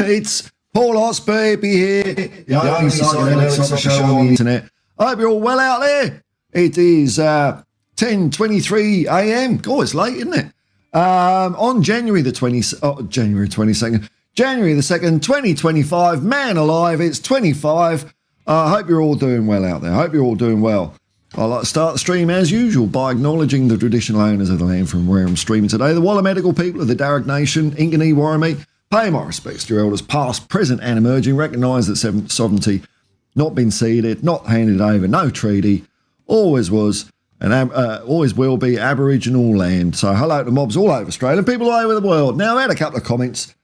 It's Paul Hotspur Hippie here. The only psychedelic show on the internet. I hope you're all well out there. It is 10:23 a.m. God, it's late, isn't it? On January the 2nd, 2025. Man alive, it's 25. I hope you're all doing well out there. I hope you're all doing well. I'd like to start the stream as usual by acknowledging the traditional owners of the land from where I'm streaming today, the Walla medical people of the Darug Nation, Inganee Warramie. Pay my respects to your elders past, present and emerging. Recognise that sovereignty not been ceded, not handed over, no treaty, always was and always will be Aboriginal land. So hello to mobs all over Australia and people all over the world. Now, I had a couple of comments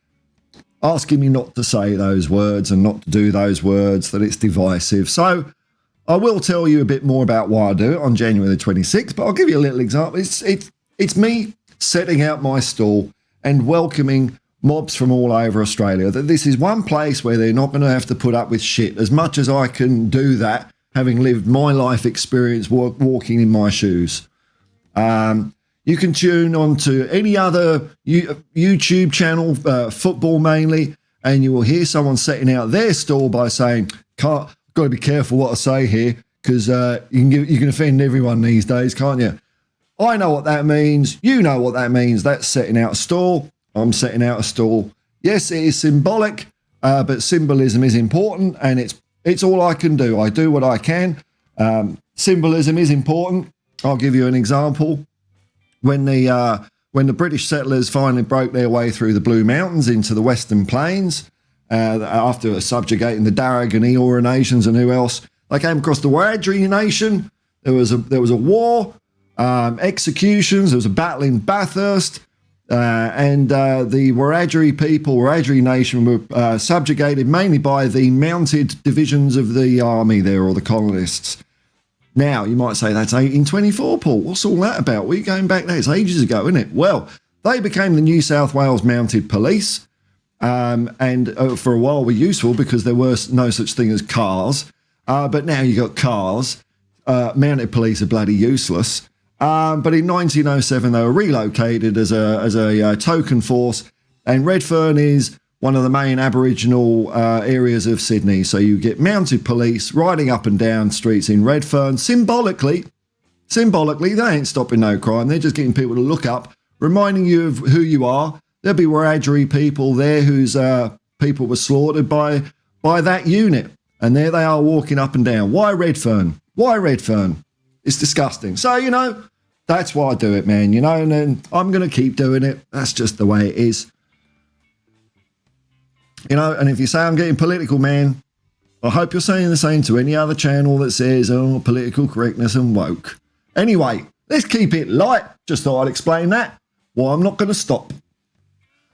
asking me not to say those words and not to do those words, that it's divisive. So I will tell you a bit more about why I do it on January the 26th, but I'll give you a little example. It's me setting out my stall and welcoming mobs from all over Australia, that this is one place where they're not going to have to put up with shit, as much as I can do that, having lived my life experience walking in my shoes. You can tune on to any other YouTube channel, football mainly, and you will hear someone setting out their stall by saying, got to be careful what I say here, because you can offend everyone these days, can't you? I know what that means. You know what that means. That's setting out a stall. I'm setting out a stall. Yes, it is symbolic, but symbolism is important, and it's all I can do. I do what I can. Symbolism is important. I'll give you an example. When the British settlers finally broke their way through the Blue Mountains into the Western Plains, after subjugating the Darug and Eora nations and who else, they came across the Wiradjuri nation. There was a war, executions. There was a battle in Bathurst. And the Wiradjuri people, Wiradjuri nation, were subjugated mainly by the mounted divisions of the army there, or the colonists. Now, you might say that's 1824, Paul. What's all that about? What are you going back there? It's ages ago, isn't it? Well, they became the New South Wales Mounted Police, and for a while were useful because there were no such thing as cars. But now you got cars. Mounted police are bloody useless. But in 1907, they were relocated as a token force, and Redfern is one of the main Aboriginal areas of Sydney. So you get mounted police riding up and down streets in Redfern. Symbolically, they ain't stopping no crime. They're just getting people to look up, reminding you of who you are. There'll be Wiradjuri people there whose people were slaughtered by that unit. And there they are walking up and down. Why Redfern? Why Redfern? It's disgusting. So, that's why I do it, man, and then I'm going to keep doing it. That's just the way it is. And if you say I'm getting political, man, I hope you're saying the same to any other channel that says, oh, political correctness and woke. Anyway, let's keep it light. Just thought I'd explain that. Well, I'm not going to stop.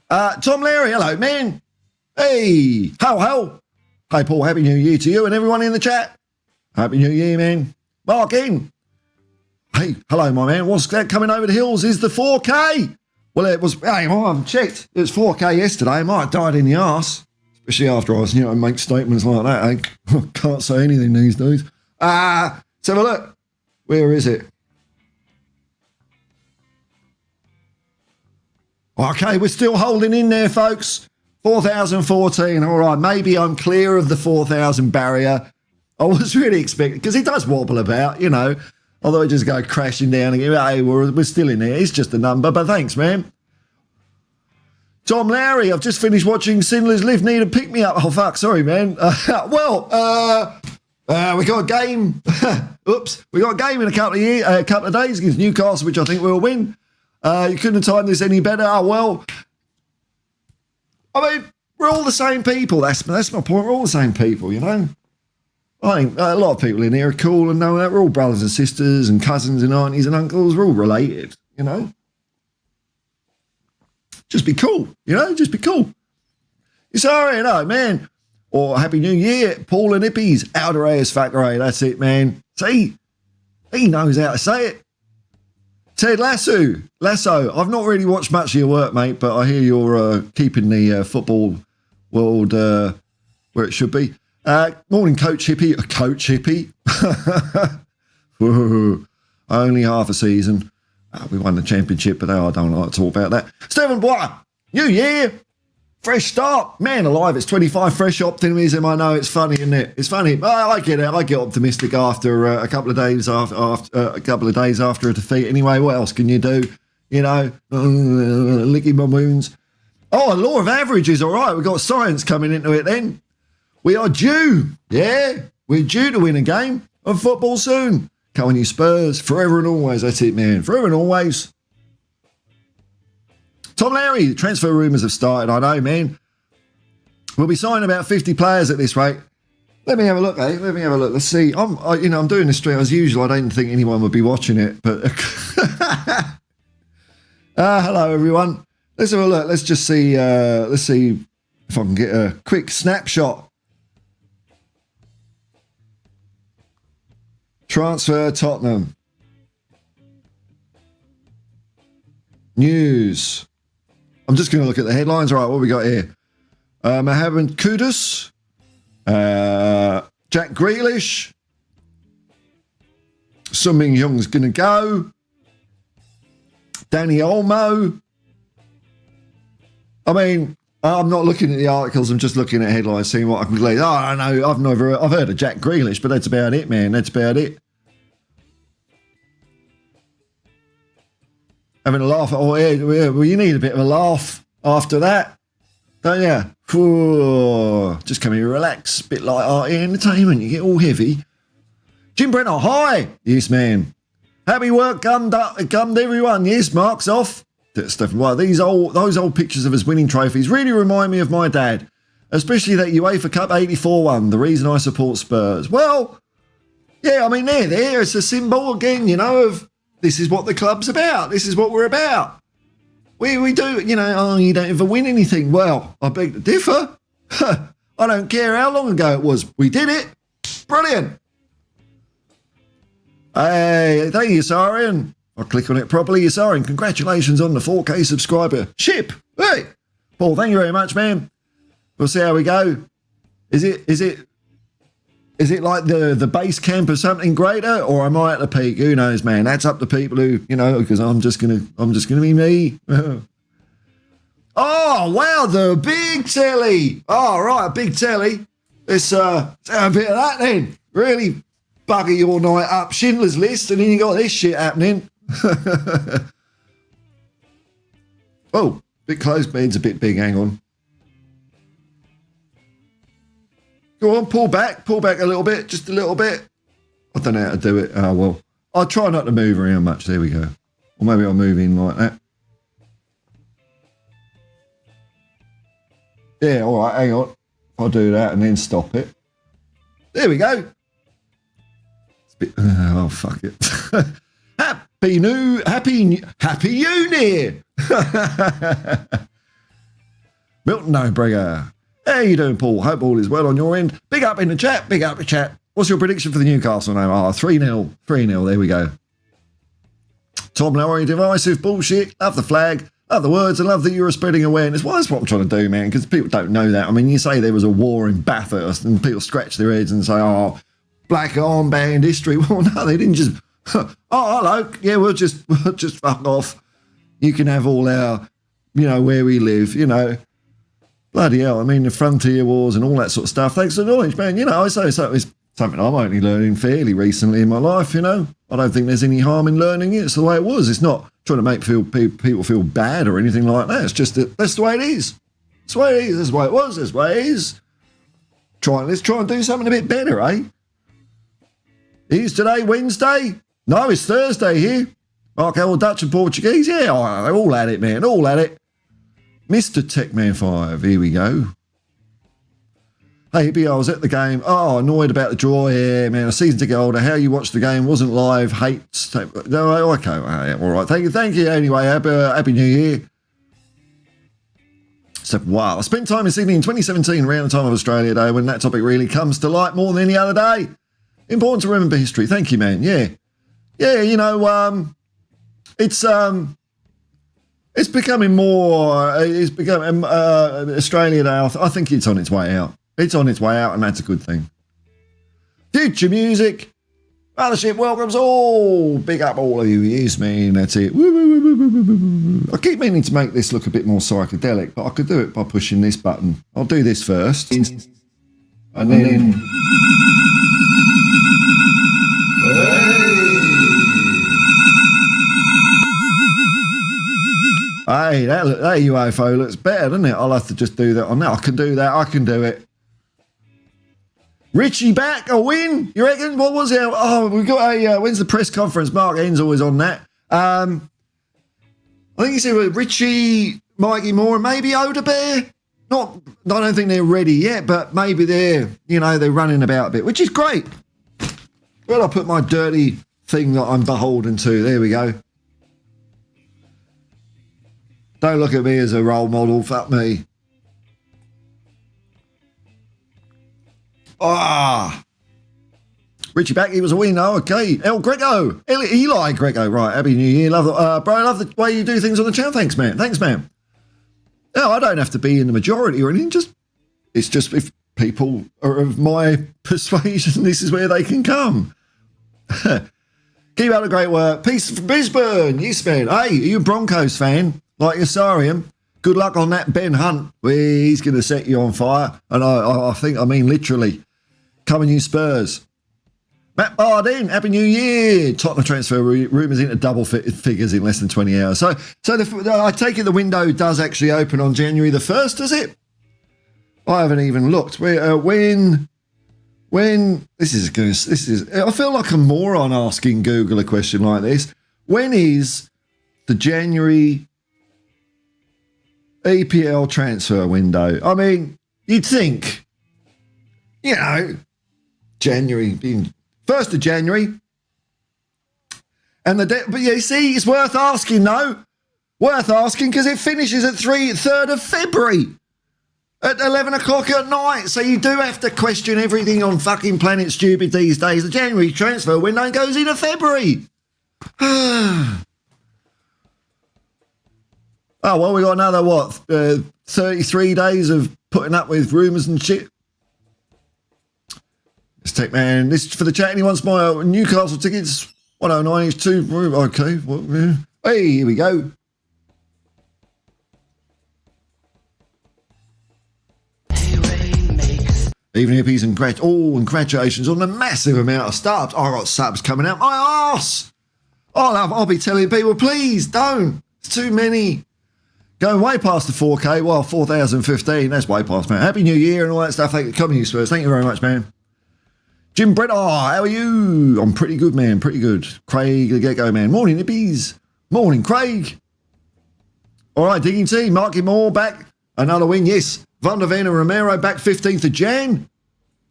Tom Larry, hello, man. Hey, ho. Hey, Paul, Happy New Year to you and everyone in the chat. Happy New Year, man. Mark in. Hey, hello, my man. What's that coming over the hills? Is the 4K? Well, it was, I haven't checked. It was 4K yesterday. I might have died in the arse, especially after I was, make statements like that. I can't say anything these days. Let's have a look. Where is it? Okay, we're still holding in there, folks. 4,014. All right, maybe I'm clear of the 4,000 barrier. I was really expecting, because it does wobble about, although it just go crashing down again. Hey, we're still in there. It's just a number, but thanks, man. Tom Lowry, I've just finished watching Sinler's Lift. Need a pick-me-up. Oh, fuck, sorry, man. We got a game. Oops. We got a game in a couple of days against Newcastle, which I think we'll win. You couldn't have timed this any better. Oh, well. I mean, we're all the same people. That's my point. We're all the same people, I think a lot of people in here are cool and know that we're all brothers and sisters and cousins and aunties and uncles. We're all related, Just be cool, just be cool. It's all right, man. Or Happy New Year, Paul and Hippies, outer as factor. That's it, man. See, he knows how to say it. Ted Lasso. I've not really watched much of your work, mate, but I hear you're keeping the football world where it should be. Morning, Coach Hippie. Coach Hippie. Only half a season. We won the championship, but I don't like to talk about that. Stephen Bois, New Year. Fresh start. Man alive, it's 25. Fresh optimism. I know, it's funny, isn't it? It's funny. I get it. I get optimistic after a couple of days after a defeat. Anyway, what else can you do? You know, licking my wounds. Oh, law of averages. All right, we've got science coming into it then. We are due. Yeah, we're due to win a game of football soon. Come on, you Spurs. Forever and always. That's it, man. Forever and always. Tom Larry, transfer rumours have started, I know, man. We'll be signing about 50 players at this rate. Let me have a look, eh? Let me have a look. Let's see. I'm doing this stream as usual. I don't think anyone would be watching it, but... hello, everyone. Let's have a look. Let's just see. Let's see if I can get a quick snapshot. Transfer Tottenham. News. I'm just going to look at the headlines. All right, what we got here? Mohamed Kudus, Jack Grealish, Sun Min Young's going to go, Danny Olmo. I mean, I'm not looking at the articles. I'm just looking at headlines, seeing what I can glean. Oh, I know. I've heard of Jack Grealish, but that's about it, man. That's about it. Having a laugh. Oh, yeah, well, you need a bit of a laugh after that, don't you? Ooh, just come here, relax. A bit like arty entertainment. You get all heavy. Jim Brenner, hi. Yes, man. Happy work, gummed everyone. Yes, marks off. Stephen, well, those old pictures of us winning trophies really remind me of my dad, especially that UEFA Cup 84 one, the reason I support Spurs. Well, yeah, I mean, they're there. It's a symbol again, you know, of this is what the club's about. This is what we're about. We do, you know, oh, you don't ever win anything. Well, I beg to differ. I don't care how long ago it was. We did it. Brilliant. Hey, thank you, Sarian. I'll click on it properly. Sarian, congratulations on the 4K subscriber ship. Hey, Paul, thank you very much, man. We'll see how we go. Is it like the base camp of something greater, or am I at the peak? Who knows, man? That's up to people who, you know, because I'm just gonna be me. Oh wow, the big telly. Oh right, a big telly. Let's have a bit of that then. Really bugger your night up. Schindler's List, and then you got this shit happening. Oh, bit close. Bed's a bit big. Hang on. Go on, pull back a little bit, just a little bit. I don't know how to do it. Oh, well, I'll try not to move around much. There we go. Or maybe I'll move in like that. Yeah, all right, hang on. I'll do that and then stop it. There we go. It's a bit, oh, fuck it. Happy Uni. Milton O'Brigger. How you doing, Paul? Hope all is well on your end. Big up in the chat. Big up the chat. What's your prediction for the Newcastle name? 3-0. 3-0. There we go. Tom Lowery, divisive bullshit. Love the flag. Love the words. And love that you're spreading awareness. Well, that's what I'm trying to do, man, because people don't know that. I mean, you say there was a war in Bathurst and people scratch their heads and say, oh, black armband history. Well, no, they didn't just, oh, hello. Yeah, we'll just fuck off. You can have all our, you know, where we live, you know. Bloody hell, I mean, the frontier wars and all that sort of stuff. Thanks for the knowledge, man. You know, I say so, it's something I'm only learning fairly recently in my life, you know. I don't think there's any harm in learning it. It's the way it was. It's not trying to make people feel bad or anything like that. It's just that that's the way it is. That's the way it is. That's the way it was. That's the way it is. Let's try and do something a bit better, eh? Is today Wednesday? No, it's Thursday here. Like how Dutch and Portuguese? Yeah, they're all at it, man. All at it. Mr. Techman5, here we go. Hey, Hippie, I was at the game. Oh, annoyed about the draw. Yeah, man, a season ticket holder. How you watched the game wasn't live. Hates. No, okay, all right. Thank you. Anyway, happy New Year. So, wow, I spent time in Sydney in 2017 around the time of Australia Day when that topic really comes to light more than any other day. Important to remember history. Thank you, man. Yeah, you know, it's becoming more, Australia Day, I think it's on its way out. It's on its way out, and that's a good thing. Future music. Mothership welcomes all. Big up all of you. Yes, man. That's it. Woo, woo, woo, woo, woo, woo, woo. I keep meaning to make this look a bit more psychedelic, but I could do it by pushing this button. I'll do this first. And then... Hey, that UFO looks better, doesn't it? I'll have to just do that on that. I can do that. I can do it. Richie back, a win, you reckon? What was it? Oh, we've got a, when's the press conference? Mark N's always on that. I think he said Richie, Mikey Moore, and maybe Oda Bear. I don't think they're ready yet, but maybe they're running about a bit, which is great. Well, I'll put my dirty thing that I'm beholden to. There we go. Don't look at me as a role model, fuck me. Richie back, he was a win. Oh, okay. Eli Greco, right. Happy New Year. Bro, I love the way you do things on the channel. Thanks, man. No, I don't have to be in the majority or anything. It's just if people are of my persuasion, this is where they can come. Keep up the great work. Peace from Brisbane. Yes, man. Hey, are you a Broncos fan? Like Osarium? Good luck on that Ben Hunt. He's going to set you on fire. And I mean literally. Coming you Spurs. Matt Bardeen, Happy New Year. Tottenham transfer rumours into double figures in less than 20 hours. So I take it the window does actually open on January the 1st, does it? I haven't even looked. When this is I feel like a moron asking Google a question like this. When is the January EPL transfer window? I mean, you'd think, January being 1st of January, and but you see, it's worth asking though. Worth asking because it finishes at 3rd of February at 11 o'clock at night. So you do have to question everything on fucking Planet Stupid these days. The January transfer window goes into February. Oh, well, we got another, 33 days of putting up with rumours and shit. Let's take, man, this for the chat. Anyone wants my Newcastle tickets? 109 is 2. Okay. Hey, here we go. Even hippies and congratulations on the massive amount of subs. I got subs coming out my arse. I'll be telling people, please don't. It's too many. Going way past the 4K. Well, 4,015. That's way past, man. Happy New Year and all that stuff. Coming you, Spurs. Thank you very much, man. Jim Brett, how are you? I'm pretty good, man. Pretty good. Craig, the get-go, man. Morning, hippies. Morning, Craig. All right, Digging T. Marky Moore back. Another win, yes. Van der Ven and Romero back 15th of Jan.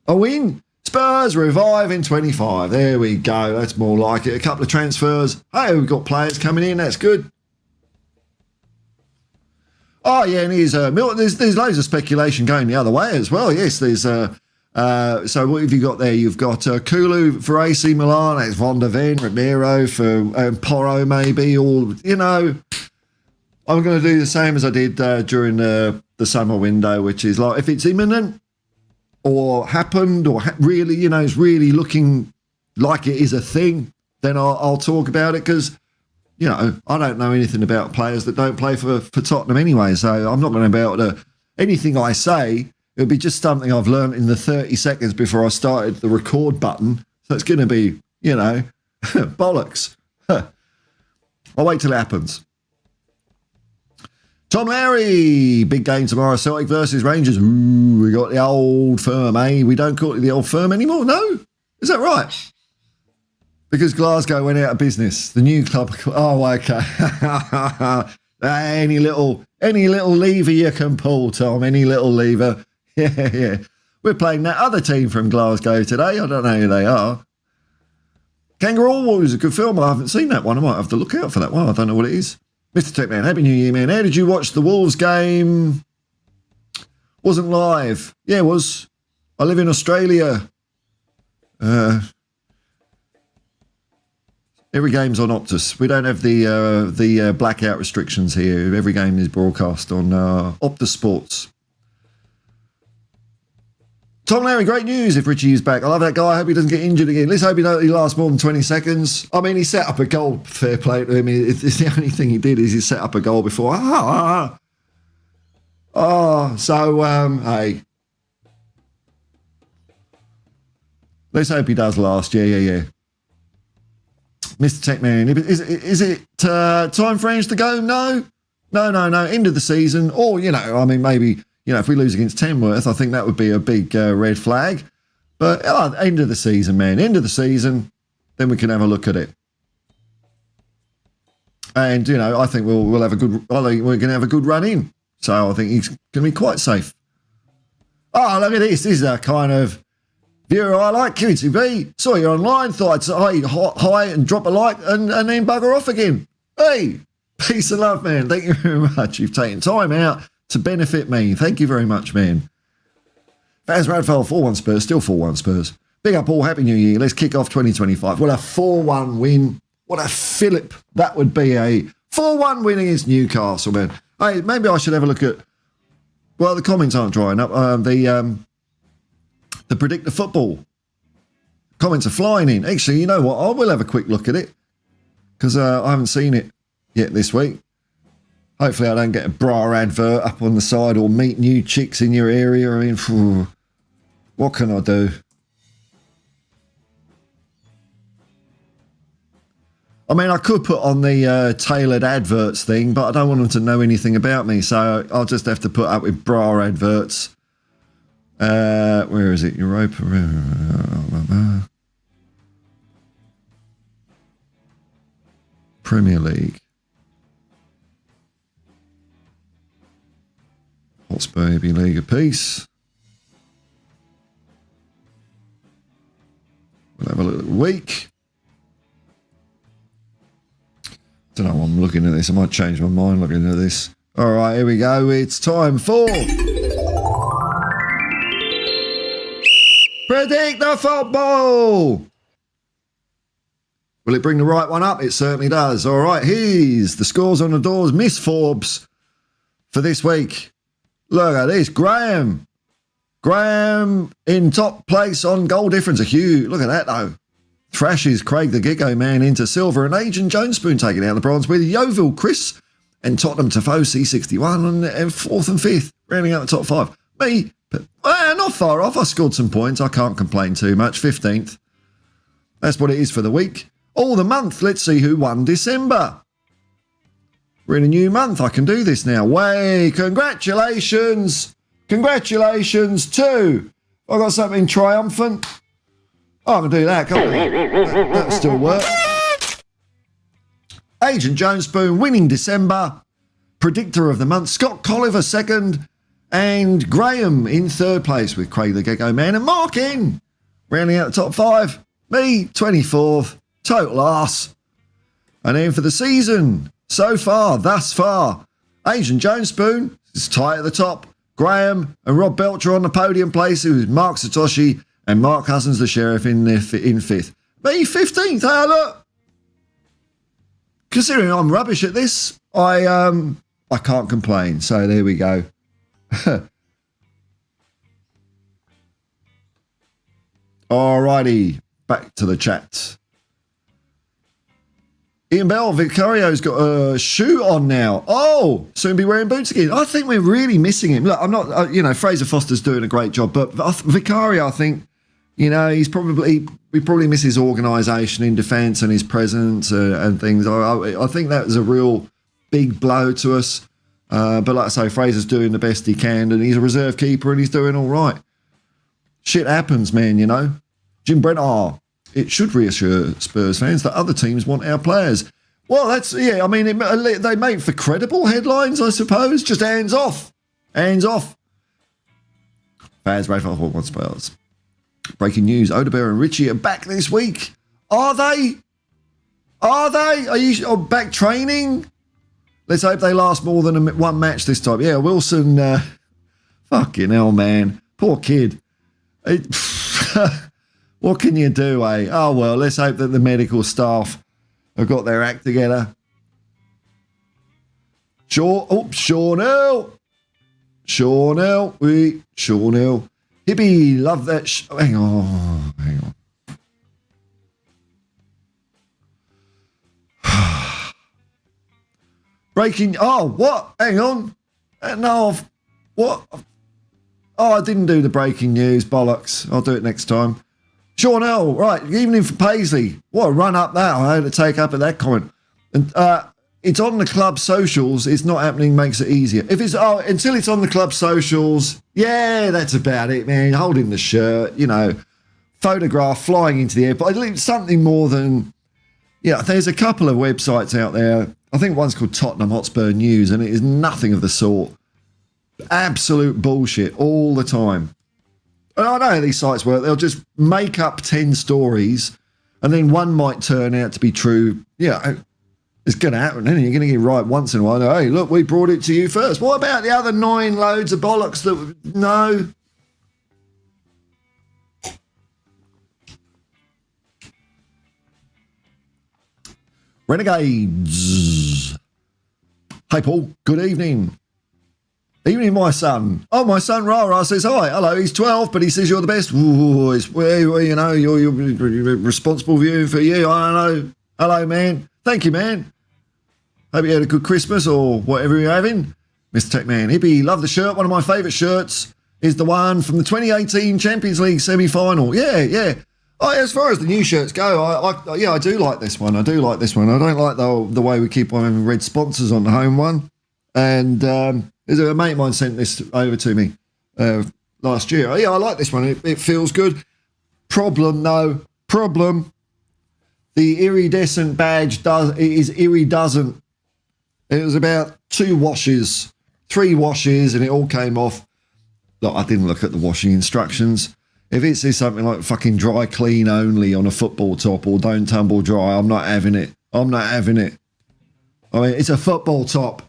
A win. Spurs revive in 25. There we go. That's more like it. A couple of transfers. Hey, we've got players coming in. That's good. Oh, yeah, and here's Milton. There's loads of speculation going the other way as well. Yes, there's... so what have you got there? You've got Kulu for AC Milan. That's Van der Ven, Romero for Porro maybe. Or, I'm going to do the same as I did during the summer window, which is like if it's imminent or happened or really, it's really looking like it is a thing, then I'll talk about it because, I don't know anything about players that don't play for Tottenham anyway. So I'm not going to be able to, anything I say, it'll be just something I've learned in the 30 seconds before I started the record button. So it's going to be, bollocks. I'll wait till it happens. Tom Larry, big game tomorrow, Celtic versus Rangers. Ooh, we got the old firm, eh? We don't call it the old firm anymore, no? Is that right? Because Glasgow went out of business. The new club, oh, okay. Any little lever you can pull, Tom, any little lever. Yeah. We're playing that other team from Glasgow today. I don't know who they are. Kangaroo War is a good film. I haven't seen that one. I might have to look out for that one. I don't know what it is. Mr. Tech Man, Happy New Year, man. How did you watch the Wolves game? Wasn't live. Yeah, it was. I live in Australia. Every game's on Optus. We don't have the blackout restrictions here. Every game is broadcast on Optus Sports. Tom Larry, great news if Richie is back. I love that guy. I hope he doesn't get injured again. Let's hope he lasts more than 20 seconds. I mean, he set up a goal. Fair play to him. It's the only thing he did is he set up a goal before. Hey. Let's hope he does last. Yeah. Mr. Tech Man, is it time for Ange to go? No. End of the season. Or, maybe, if we lose against Tamworth, I think that would be a big red flag. But end of the season, man. End of the season. Then we can have a look at it. And, I think we'll have a good, I think we're going to have a good run in. So I think he's going to be quite safe. Oh, look at this. This is a kind of viewer I like, QTV. Saw you online, thought I'd say hi and drop a like and then bugger off again. Hey, peace and love, man. Thank you very much. You've taken time out to benefit me. Thank you very much, man. Faz Radfell, 4-1 Spurs, still 4-1 Spurs. Big up all, Happy New Year. Let's kick off 2025. What a 4-1 win. What a fillip that would be, a 4-1 win against Newcastle, man. Hey, maybe I should have a look at, well, the comments aren't drying up. The Predict the Football comments are flying in. Actually, you know what? I will have a quick look at it because I haven't seen it yet this week. Hopefully I don't get a bra advert up on the side or meet new chicks in your area. I mean, what can I do? I mean, I could put on the tailored adverts thing, but I don't want them to know anything about me, so I'll just have to put up with bra adverts. Where is it? Europa. Premier League. Hotspur Hippie League of Peace. We'll have a look at the week. Don't know why I'm looking at this. I might change my mind looking at this. All right, here we go. It's time for Predict the Football. Will it bring the right one up? It certainly does. All right, here's the scores on the doors. Miss Forbes for this week. Look at this. Graham in top place on goal difference. A huge. Look at that, though. Thrashes Craig the Gecko Man into silver, and Agent Jonespoon taking out the bronze with Yeovil Chris and Tottenham Tifosi 61 and fourth and fifth, rounding out the top five. Me, but not far off. I scored some points. I can't complain too much. 15th. That's what it is for the week. Oh, the month. Let's see who won December. We're in a new month. I can do this now. Way, congratulations. Congratulations to, I got something triumphant. Oh, I can do that, can't I? That'll still work. Agent Jonespoon winning December. Predictor of the month, Scott Colliver second. And Graham in third place with Craig the Gecko Man. And Mark in, rounding out the top five. Me, 24th. Total arse. And then for the season, so far, thus far, Agent Jonespoon is tight at the top. Graham and Rob Belcher on the podium place, who's Mark Satoshi and Mark Hussins, the sheriff, in fifth. Me, 15th. Hey, look. Considering I'm rubbish at this, I can't complain. So there we go. Alrighty, back to the chat. Ian Bell, Vicario's got a shoe on now. Oh, soon be wearing boots again. I think we're really missing him. Look, I'm not, Fraser Foster's doing a great job, but Vicario, I think, we probably miss his organisation in defence and his presence and things. I think that was a real big blow to us. But like I say, Fraser's doing the best he can, and he's a reserve keeper and he's doing all right. Shit happens, man, Jim Brent, it should reassure Spurs fans that other teams want our players. Well, they make for credible headlines, I suppose. Just hands off. Hands off. Fans, Rafa, what Spurs. Breaking news, Odebear and Richie are back this week. Are they? Are you back training? Let's hope they last more than one match this time. Yeah, Wilson, fucking hell, man. Poor kid. What can you do, eh? Oh, well, let's hope that the medical staff have got their act together. Sean Hill. Hippie, love that. Hang on, hang on. Breaking. Oh, what? Hang on. No, what? Oh, I didn't do the breaking news. Bollocks. I'll do it next time. Sean L. Right. Evening for Paisley. What a run up that. I had to take up at that comment. And it's on the club socials. It's not happening. Makes it easier. If it's until it's on the club socials. Yeah, that's about it, man. Holding the shirt. You know, photograph flying into the air. But it's something more than. Yeah, there's a couple of websites out there. I think one's called Tottenham Hotspur News, and it is nothing of the sort. Absolute bullshit all the time. And I know how these sites work. They'll just make up 10 stories, and then one might turn out to be true. Yeah, it's going to happen, isn't it? You're going to get right once in a while. Hey, look, we brought it to you first. What about the other 9 loads of bollocks that... No. Renegades. Hey, Paul. Good evening. Evening, my son. Oh, my son, Rara, says hi. Hello, he's 12, but he says you're the best. Ooh, you know, you're responsible viewing for you. I don't know. Hello, man. Thank you, man. Hope you had a good Christmas or whatever you're having. Mr. Tech Man. Hippie, love the shirt. One of my favourite shirts is the one from the 2018 Champions League semi-final. Yeah. Oh, as far as the new shirts go, I do like this one. I don't like the way we keep on having red sponsors on the home one. And there's a mate of mine sent this over to me last year. Oh, yeah, I like this one. It feels good. Problem. The iridescent badge is iridescent. It was about 3 washes, and it all came off. Look, I didn't look at the washing instructions. If it says something like fucking dry clean only on a football top or don't tumble dry, I'm not having it. I mean, it's a football top.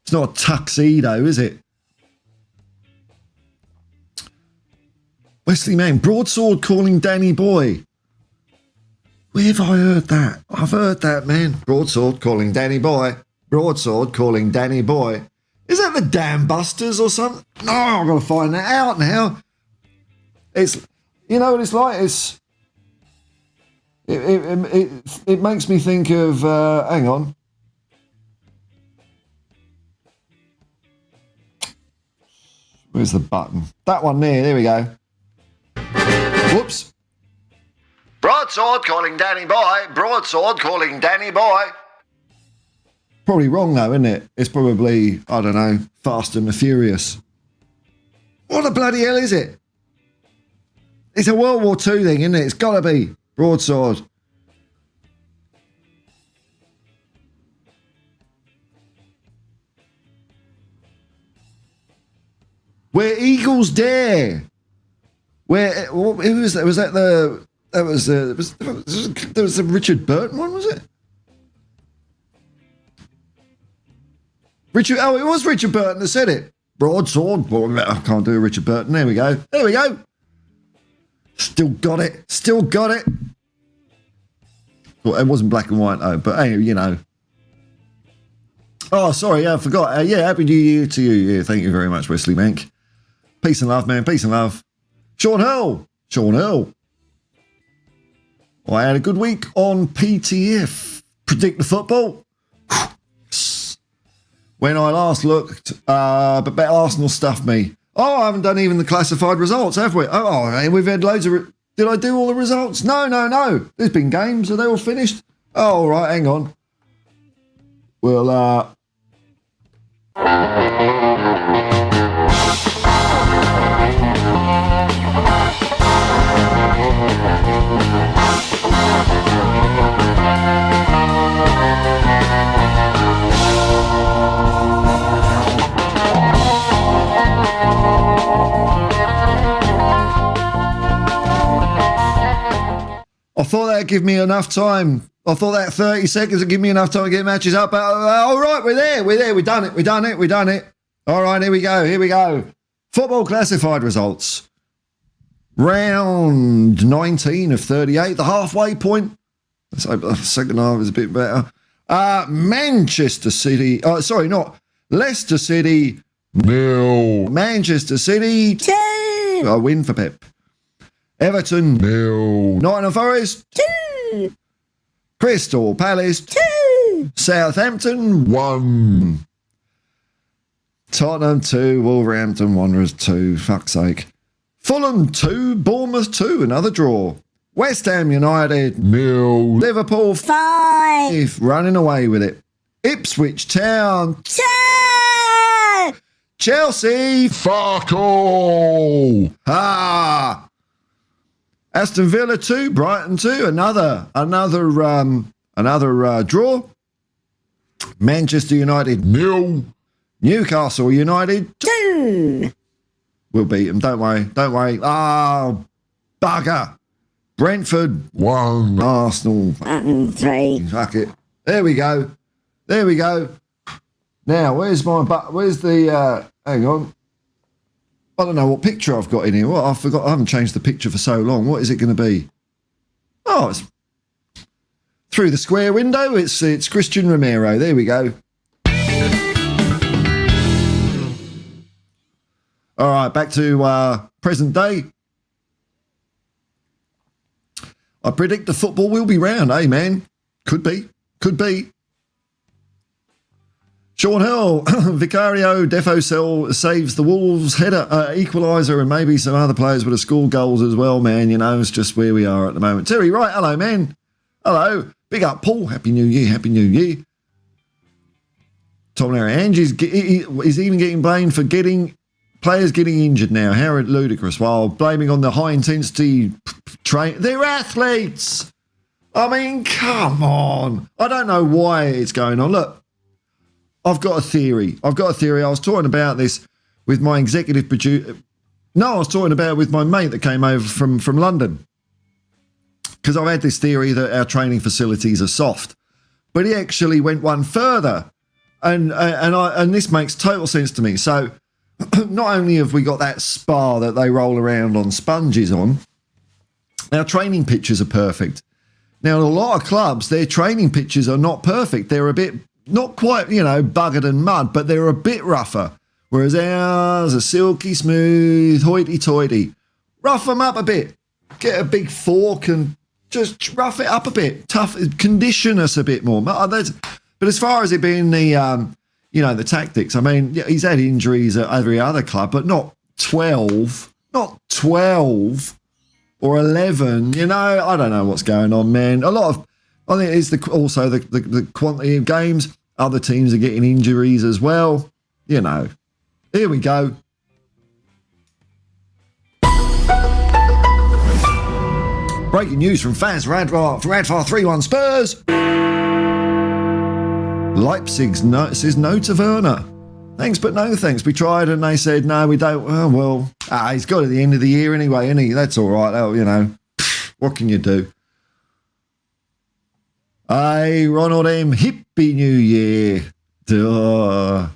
It's not a tuxedo, is it? Wesley Man, broadsword calling Danny Boy. Where have I heard that? I've heard that, man. Broadsword calling Danny Boy. Broadsword calling Danny Boy. Is that the Dam Busters or something? No, I've got to find that out now. It's, you know what it's like? It makes me think of, hang on. Where's the button? That one there we go. Whoops. Broadsword calling Danny Boy. Broadsword calling Danny Boy. Probably wrong though, isn't it? It's probably, I don't know, Fast and the Furious. What the bloody hell is it? It's a World War II thing, isn't it? It's got to be. Broadsword. Where Eagles Dare. Who was that? Was that the... That was there was the Richard Burton one, was it? It was Richard Burton that said it. Broadsword. I can't do a Richard Burton. There we go. Still got it. Well, it wasn't black and white though, but hey, you know. Oh, sorry, I forgot. Happy New Year to you. Yeah, thank you very much, Wesley Mank. Peace and love, man. Peace and love. Sean Hill. I had a good week on PTF. Predict the football. When I last looked, but Arsenal stuffed me. Oh, I haven't done even the classified results, have we? Oh, we've had loads of... Did I do all the results? No. There's been games. Are they all finished? Oh, all right, hang on. Well, I thought that'd give me enough time. I thought that 30 seconds would give me enough time to get matches up. All right, we're there. We done it. All right, here we go. Football classified results. Round 19 of 38, the halfway point. Let's hope the second half is a bit better. Leicester City Nil. Manchester City, 2. A win for Pep. Everton, Nil. Nottingham Forest, 2. Crystal Palace, 2. Southampton, 1. Tottenham 2, Wolverhampton Wanderers 2, fuck's sake. Fulham 2, Bournemouth 2, another draw. West Ham United, Nil. Liverpool 5. running away with it. Ipswich Town, 2. Chelsea, Fuck all. Aston Villa 2, Brighton 2, another draw. Manchester United, Nil. Newcastle United, 2. we'll beat them, don't worry. Oh, bugger. Brentford, 1. Arsenal, 3. fuck it. There we go. Now, where's the, hang on. I don't know what picture I've got in here. What, I forgot, I haven't changed the picture for so long. What is it going to be? Oh, it's through the square window. It's Christian Romero. There we go. All right, back to present day. I predict the football will be round, eh, man? Could be. Sean Hill, Vicario, Defo saves the Wolves, header, equaliser, and maybe some other players would have scored goals as well, man. You know, it's just where we are at the moment. Terry Wright, hello, man. Hello. Big up, Paul. Happy New Year. Tom Larry, Ange is even getting blamed for players getting injured now. How ludicrous. While blaming on the high-intensity train. They're athletes. I mean, come on. I don't know why it's going on. Look, I've got a theory. I was talking about this with my executive producer. No, I was talking about it with my mate that came over from London. Because I've had this theory that our training facilities are soft. But he actually went one further. And this makes total sense to me. So not only have we got that spa that they roll around on sponges on, our training pitches are perfect. Now, in a lot of clubs, their training pitches are not perfect. They're a bit, not quite, buggered and mud, but they're a bit rougher. Whereas ours are silky smooth, hoity-toity. Rough them up a bit. Get a big fork and just rough it up a bit. Condition us a bit more. But as far as it being the tactics, I mean, he's had injuries at every other club, but not 12 or 11. I don't know what's going on, man. I think it's also the quantity of games. Other teams are getting injuries as well. Here we go. Breaking news from fans from Radfar 3-1 Spurs. Leipzig says no to Werner. Thanks, but no thanks. We tried and they said, no, we don't. Oh, well, he's got at the end of the year anyway, isn't he? That's all right. What can you do? Hey, Ronald M. Hippie New Year. Duh.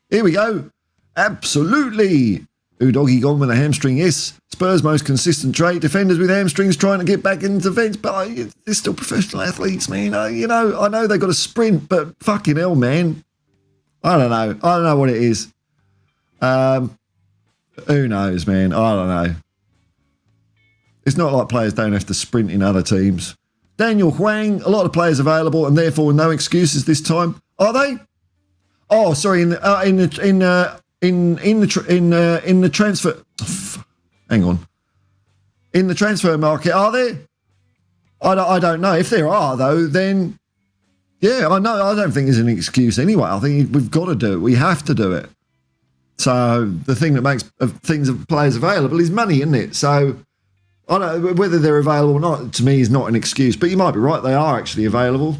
Here we go. Absolutely. Udoggy gone with a hamstring, yes. Spurs' most consistent trait. Defenders with hamstrings trying to get back into defence, but they're still professional athletes, man. I know they've got to sprint, but fucking hell, man. I don't know what it is. Who knows, man? I don't know. It's not like players don't have to sprint in other teams. Daniel Huang, a lot of players available and therefore no excuses this time. Are they? Oh, sorry. In the transfer. Hang on. In the transfer market, are there? I don't know. If there are, though, then yeah, I know. I don't think there's an excuse anyway. I think we've got to do it. We have to do it. So the thing that makes players available is money, isn't it? So I don't know whether they're available or not. To me, is not an excuse. But you might be right. They are actually available.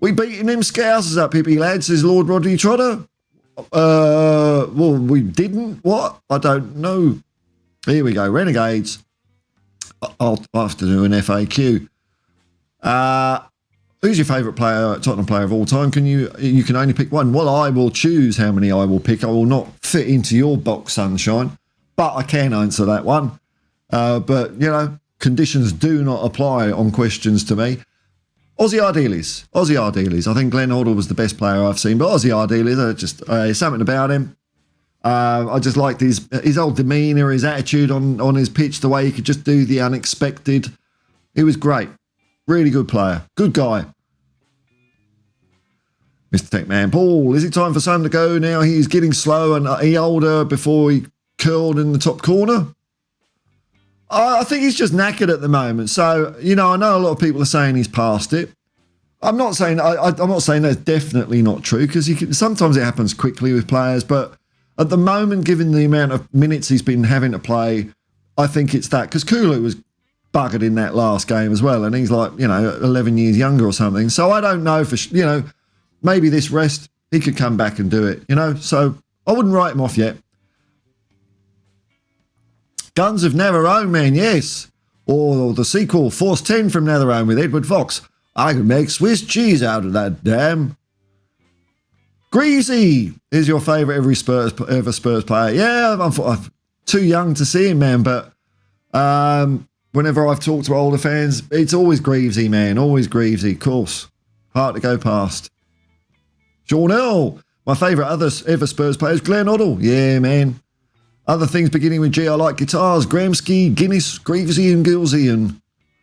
We beating them Scousers up, hippie lad, says Lord Rodney Trotter. Well, we didn't. What? I don't know. Here we go. Renegades. I'll have to do an FAQ. Who's your favourite player, Tottenham player of all time? You can only pick one. Well, I will choose how many I will pick. I will not fit into your box, sunshine, but I can answer that one. But conditions do not apply on questions to me. Aussie Ardelis. I think Glenn Hoddle was the best player I've seen, but Aussie Ardelis, just something about him. I just liked his old demeanour, his attitude on his pitch, the way he could just do the unexpected. He was great. Really good player. Good guy. Mr. Techman Paul, is it time for Sun to go now? He's getting slow and he older before he curled in the top corner. I think he's just knackered at the moment. So, I know a lot of people are saying he's past it. I'm not saying that's definitely not true, because sometimes it happens quickly with players. But at the moment, given the amount of minutes he's been having to play, I think it's that. Because Kulu was buggered in that last game as well, and he's 11 years younger or something. So I don't know for maybe this rest he could come back and do it. So I wouldn't write him off yet. Guns of Netherone, man, yes. Or the sequel, Force 10 from Netherone with Edward Fox. I could make Swiss cheese out of that, damn. Greasy is your favourite ever Spurs player. Yeah, I'm too young to see him, man, but whenever I've talked to older fans, it's always Greavesy, man, always Greavesy, of course. Hard to go past. Sean Earl, my favourite ever Spurs player is Glenn Hoddle. Yeah, man. Other things beginning with G, I like guitars, Gramsci, Guinness, Greavesy and Gilsey. And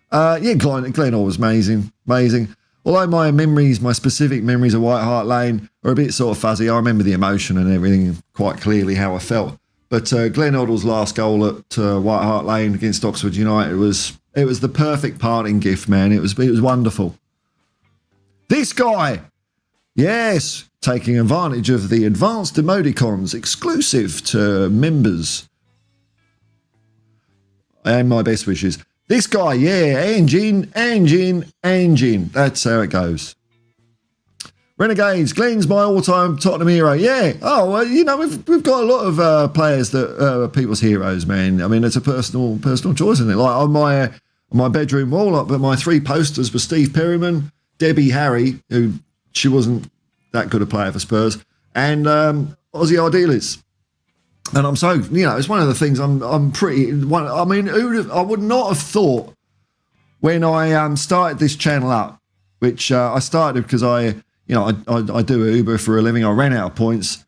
Glenn Hoddle was amazing. Although my specific memories of White Hart Lane are a bit sort of fuzzy. I remember the emotion and everything quite clearly, how I felt. But Glenn Hoddle's last goal at White Hart Lane against Oxford United was the perfect parting gift, man. It was wonderful. This guy, yes, taking advantage of the advanced emoticons exclusive to members. And my best wishes. This guy, yeah, Ange. That's how it goes. Renegades, Glenn's my all-time Tottenham hero. Yeah. Oh, well, we've got a lot of players that are people's heroes, man. I mean, it's a personal choice, isn't it? Like on my bedroom wall, I put my 3 posters were Steve Perryman, Debbie Harry, who she wasn't that good a player for Spurs, and Aussie Ardelis. And I'm so, it's one of the things I'm pretty. I mean, I would not have thought when I started this channel up, which I started because I do Uber for a living. I ran out of points,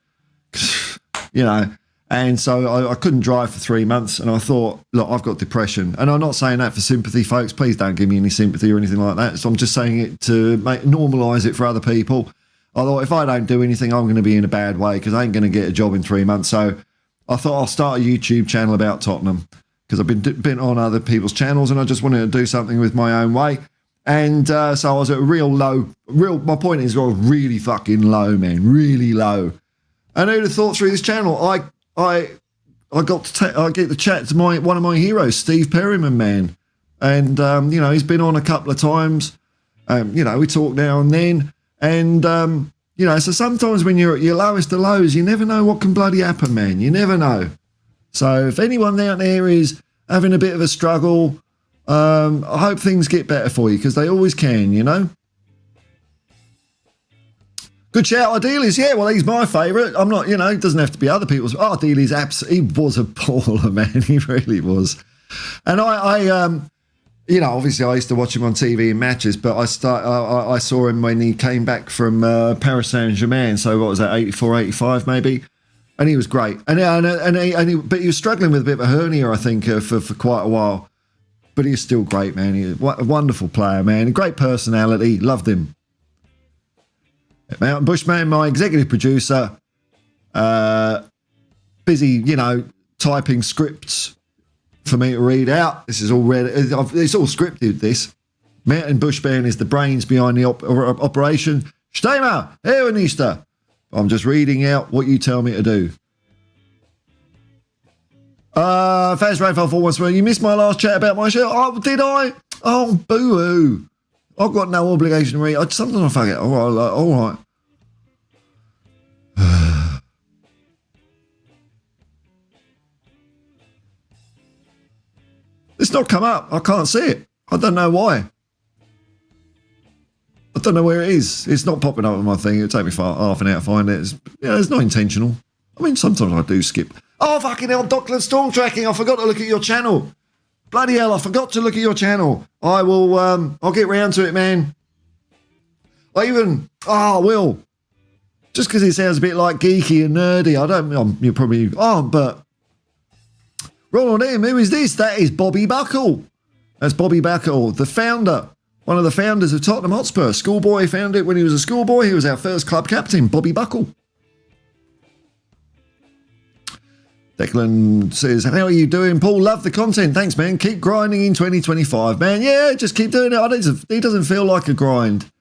and so I couldn't drive for 3 months. And I thought, look, I've got depression, and I'm not saying that for sympathy, folks. Please don't give me any sympathy or anything like that. So I'm just saying it to normalise it for other people. Although if I don't do anything, I'm going to be in a bad way because I ain't going to get a job in 3 months. So I thought I'll start a YouTube channel about Tottenham because I've been on other people's channels and I just wanted to do something with my own way. And so I was at a my point is I was really fucking low, man, really low. And who'd have thought through this channel, I get to chat to one of my heroes, Steve Perryman, man. And, he's been on a couple of times. We talk now and then. And, so sometimes when you're at your lowest of lows, you never know what can bloody happen, man. You never know. So if anyone out there is having a bit of a struggle, I hope things get better for you because they always can, Good shout, Ardelis. Yeah, well, he's my favourite. I'm not, it doesn't have to be other people's. Ardelis, he was a baller, man. He really was. And obviously I used to watch him on TV in matches, but I saw him when he came back from Paris Saint-Germain. So what was that, 84, 85 maybe? And he was great. But he was struggling with a bit of a hernia, I think, for quite a while. But he's still great, man. He's a wonderful player, man. A great personality. Loved him. Mountain Bushman, my executive producer, busy, typing scripts for me to read out. This is all read. It's all scripted, this. Mountain Bushman is the brains behind the operation. Steimer, Evanista. I'm just reading out what you tell me to do. Faz Rainfall 413, you missed my last chat about my show. Oh, did I? Oh, boo-hoo. I've got no obligation to read. Sometimes I forget. All right. It's not come up. I can't see it. I don't know why. I don't know where it is. It's not popping up on my thing. It'll take me half an hour to find it. It's not intentional. I mean, sometimes I do skip. Oh, fucking hell, Dockland Storm Tracking. I forgot to look at your channel. Bloody hell, I forgot to look at your channel. I will, I'll get round to it, man. Or even, Will, just because it sounds a bit like geeky and nerdy, you probably aren't, but Ronald M, who is this? That is Bobby Buckle. That's Bobby Buckle, the founder, one of the founders of Tottenham Hotspur. Schoolboy found it when he was a schoolboy. He was our first club captain, Bobby Buckle. Declan says, how are you doing, Paul? Love the content. Thanks, man. Keep grinding in 2025, man. Yeah, just keep doing it. It doesn't feel like a grind.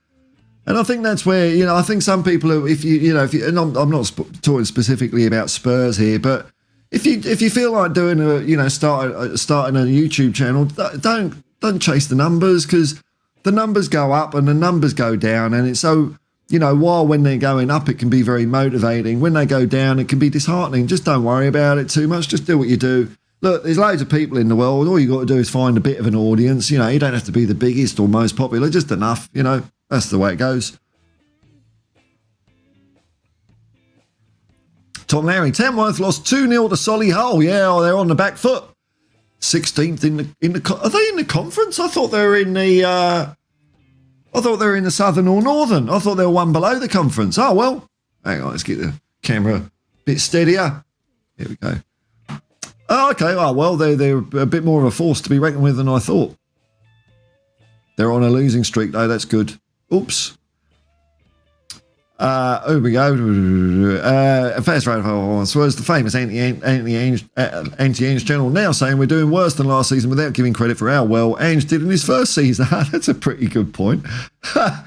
And I think that's where, I think some people, and I'm not talking specifically about Spurs here, but if you feel like doing starting a YouTube channel, don't chase the numbers, because the numbers go up and the numbers go down, and it's so, while when they're going up, it can be very motivating. When they go down, it can be disheartening. Just don't worry about it too much. Just do what you do. Look, there's loads of people in the world. All you got to do is find a bit of an audience. You don't have to be the biggest or most popular, just enough, That's the way it goes. Tom Larry, Tamworth lost 2-0 to Solihull. Yeah, they're on the back foot. 16th in the. Are they in the conference? I thought they were in the. I thought they were in the Southern or Northern. I thought they were one below the conference. Oh well. Hang on, let's get the camera a bit steadier. Here we go. Oh, okay. Oh well, they're a bit more of a force to be reckoned with than I thought. They're on a losing streak though. That's good. Oops. Here we go. Fast Road was the famous anti-Ange channel now saying we're doing worse than last season without giving credit for how well Ange did in his first season. That's a pretty good point. I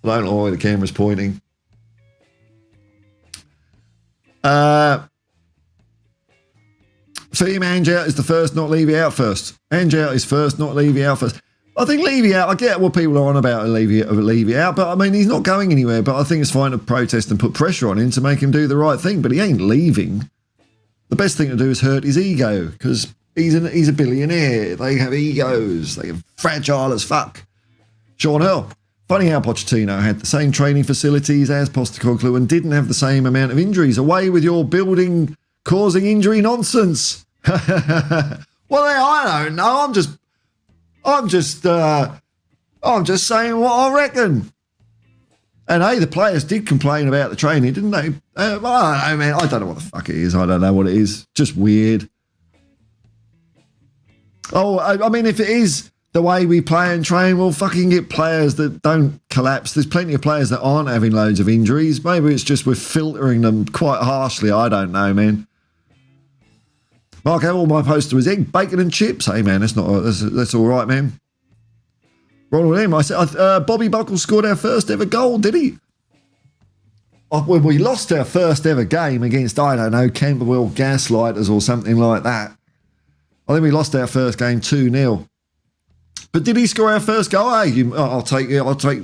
don't know why the camera's pointing. Team Ange out is the first, not Levy out first. Ange out is first, not Levy out first. I think Levy out, I get what people are on about Levy out, but I mean, he's not going anywhere, but I think it's fine to protest and put pressure on him to make him do the right thing, but he ain't leaving. The best thing to do is hurt his ego, because he's a billionaire. They have egos. They're fragile as fuck. Sean Earl. Funny how Pochettino had the same training facilities as Postecoglou and didn't have the same amount of injuries. Away with your building causing injury nonsense. Well, I don't know. I'm just saying what I reckon. And hey, the players did complain about the training, didn't they? I don't know, man. I don't know what the fuck it is. I don't know what it is. Just weird. Oh, I mean, if it is the way we play and train, we'll fucking get players that don't collapse. There's plenty of players that aren't having loads of injuries. Maybe it's just we're filtering them quite harshly. I don't know, man. Mark, how all my poster was egg, bacon and chips. Hey, man, that's all right, man. Ronald M, I said, Bobby Buckle scored our first ever goal, did he? When we lost our first ever game against, I don't know, Camberwell Gaslighters or something like that. I think we lost our first game 2-0. But did he score our first goal? Hey, I'll take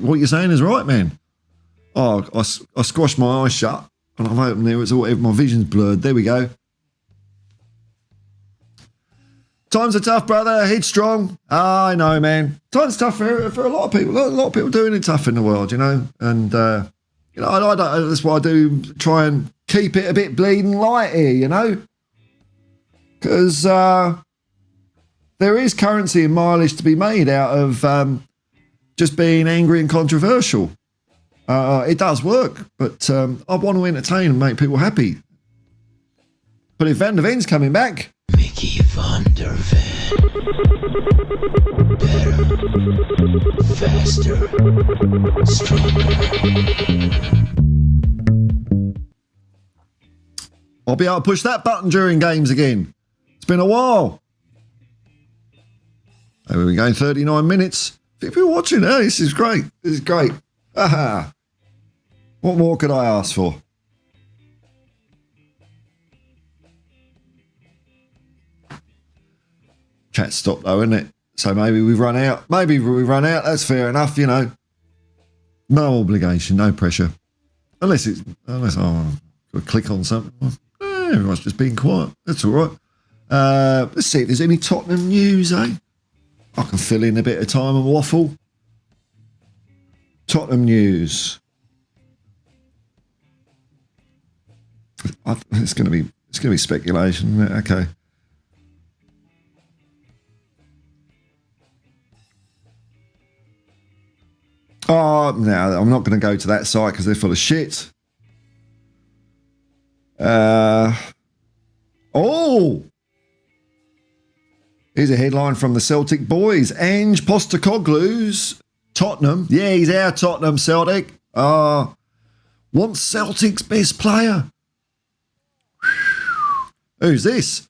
what you're saying is right, man. Oh, I squashed my eyes shut and I'm hoping there was whatever, my vision's blurred. There we go. Times are tough, brother. Headstrong. I know, man. Times are tough for a lot of people. A lot of people doing it tough in the world, And, I don't, that's why I do try and keep it a bit bleeding light here, Because there is currency and mileage to be made out of just being angry and controversial. It does work, but I want to entertain and make people happy. But if Van der Ven's coming back... Mickey Van der Ven. Better, faster, stronger. I'll be able to push that button during games again. It's been a while. There we go, 39 minutes. People watching, this is great. This is great. Aha. What more could I ask for? Chat stopped though, isn't it? So maybe we've run out. That's fair enough, No obligation, no pressure. Unless I click on something. Everyone's just being quiet. That's all right. Let's see if there's any Tottenham news, eh? I can fill in a bit of time and waffle. Tottenham news. It's going to be speculation, isn't it? Okay. now, I'm not going to go to that site because they're full of shit. Here's a headline from the Celtic boys. Ange Postecoglou's Tottenham. Yeah, he's our Tottenham Celtic. Wants Celtic's best player. Who's this?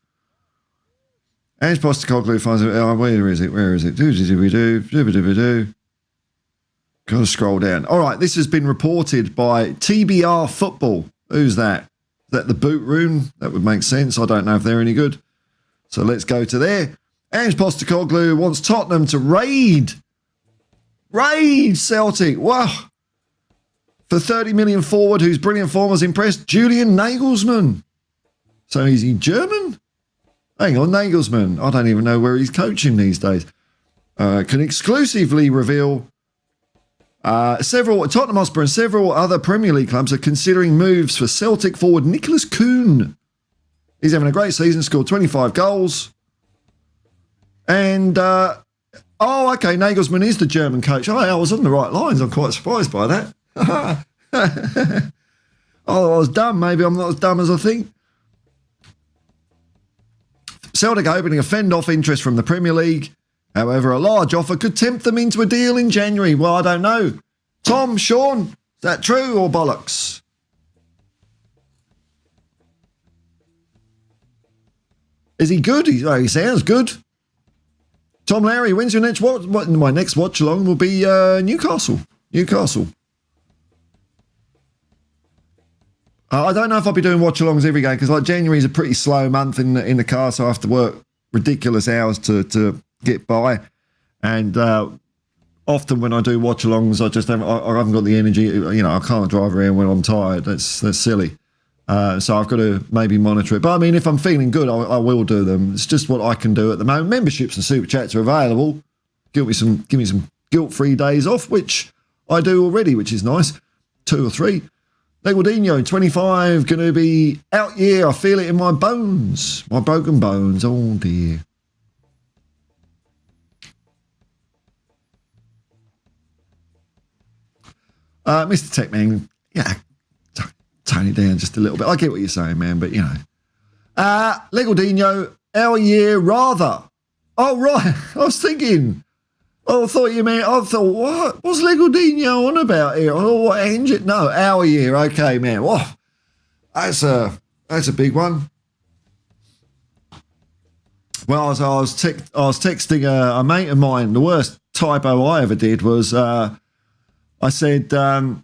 Ange Postecoglou finds it. Oh, where is it? Where is it? Do. Got to scroll down. All right, this has been reported by TBR Football. Who's that? Is that the boot room? That would make sense. I don't know if they're any good. So let's go to there. Ange Postecoglou wants Tottenham to raid Celtic. Wow. For 30 million forward, whose brilliant form has impressed Julian Nagelsmann. So is he German? Hang on, Nagelsmann. I don't even know where he's coaching these days. Can exclusively reveal Tottenham Hotspur and several other Premier League clubs are considering moves for Celtic forward Nicholas Kuhn. He's having a great season, scored 25 goals. And, okay, Nagelsmann is the German coach. Oh, I was on the right lines. I'm quite surprised by that. I was dumb. Maybe I'm not as dumb as I think. Celtic hoping to fend off interest from the Premier League. However, a large offer could tempt them into a deal in January. Well, I don't know. Tom, Sean, is that true or bollocks? Is he good? He sounds good. Tom Larry, when's your next watch? My next watch along will be Newcastle. I don't know if I'll be doing watch-alongs every game because like January's a pretty slow month in the car, so I have to work ridiculous hours to get by. And often when I do watch-alongs, I haven't got the energy. You know, I can't drive around when I'm tired. That's silly. So I've got to maybe monitor it. But I mean, if I'm feeling good, I will do them. It's just what I can do at the moment. Memberships and super chats are available. Give me some guilt-free days off, which I do already, which is nice. 2 or 3. Legualdinho, 25, going to be out year. I feel it in my bones. My broken bones. Oh, dear. Mr. Techman, yeah, tone it down just a little bit. I get what you're saying, man, but, you know. Legualdinho, our year rather. Oh, right. I was thinking... I thought you meant, what? What's Legualdinho on about here? Oh, what engine? No, our year. Okay, man. Whoa. That's a big one. Well, I was texting a mate of mine. The worst typo I ever did was I said I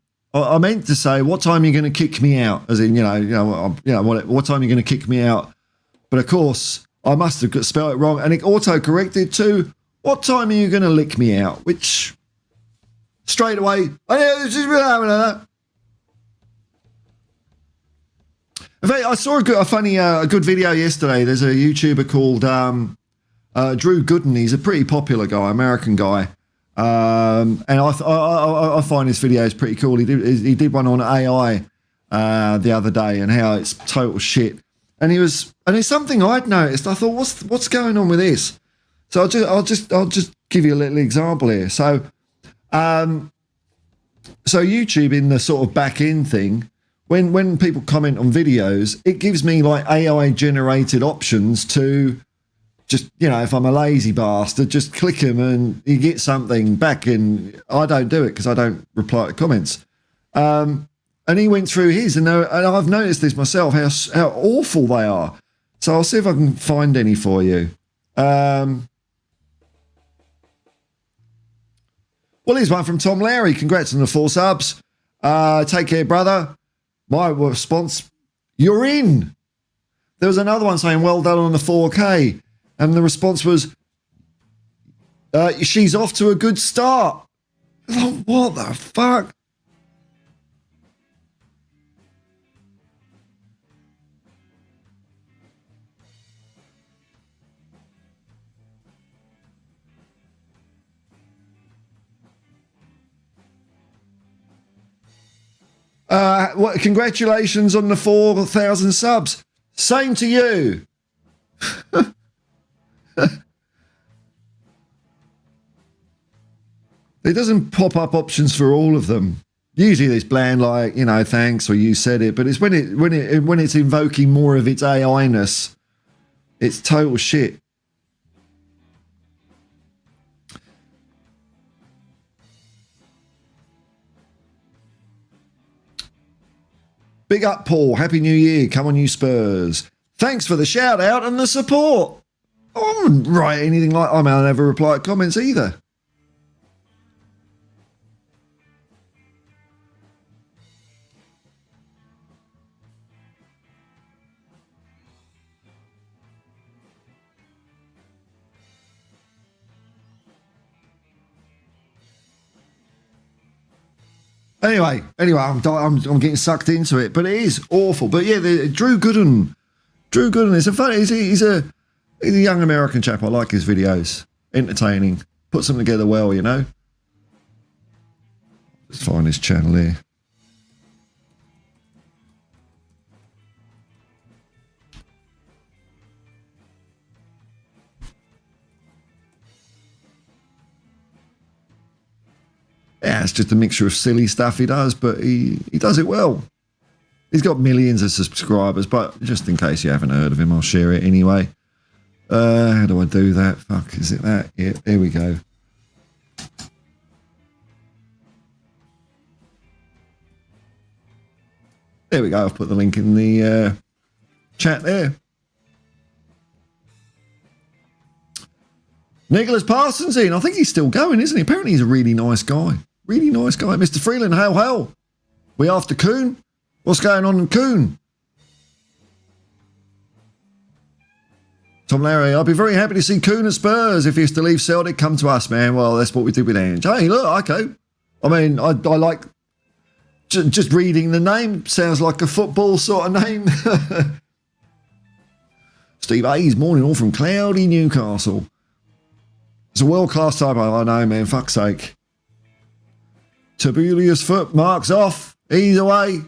meant to say, what time are you going to kick me out? As in, what time are you going to kick me out? But of course, I must have spelled it wrong, and it auto-corrected to, what time are you going to lick me out? Which, straight away, in fact, I saw a good video yesterday. There's a YouTuber called Drew Gooden. He's a pretty popular guy, American guy. And I find his videos pretty cool. He did one on AI the other day and how it's total shit. And it's something I'd noticed. I thought, what's going on with this? So I'll just give you a little example here. So YouTube in the sort of back end thing, when people comment on videos, it gives me like AI generated options to just, if I'm a lazy bastard, just click them and you get something back. And I don't do it because I don't reply to comments. And he went through his, and I've noticed this myself, how awful they are. So I'll see if I can find any for you. Well, here's one from Tom Lowry. Congrats on the 4 subs. Take care, brother. My response, you're in. There was another one saying, well done on the 4K. And the response was, she's off to a good start. What the fuck? Congratulations on the 4,000 subs. Same to you. It doesn't pop up options for all of them. Usually there's bland like, thanks or you said it, but it's when it's invoking more of its AI-ness, it's total shit. Big up, Paul. Happy New Year. Come on, you Spurs. Thanks for the shout out and the support. I wouldn't write anything like I may never reply to comments either. Anyway, I'm getting sucked into it, but it is awful. But yeah, Drew Gooden is a funny. He's a young American chap. I like his videos, entertaining, puts them together well. Let's find his channel here. Yeah, it's just a mixture of silly stuff he does, but he does it well. He's got millions of subscribers, but just in case you haven't heard of him, I'll share it anyway. How do I do that? Fuck, is it that? Yeah, there we go. There we go. I've put the link in the chat there. Nicholas Parsons in. I think he's still going, isn't he? Apparently he's a really nice guy. Really nice guy. Mr. Freeland, hail. We after Coon? What's going on in Coon? Tom Larry, I'd be very happy to see Coon at Spurs. If he has to leave Celtic, come to us, man. Well, that's what we did with Ange. Hey, look, okay. I mean, I like... Just reading the name sounds like a football sort of name. Steve Hayes, morning all from cloudy Newcastle. It's a world-class typo. I know, man. Fuck's sake. Tiberius foot marks off. He's away.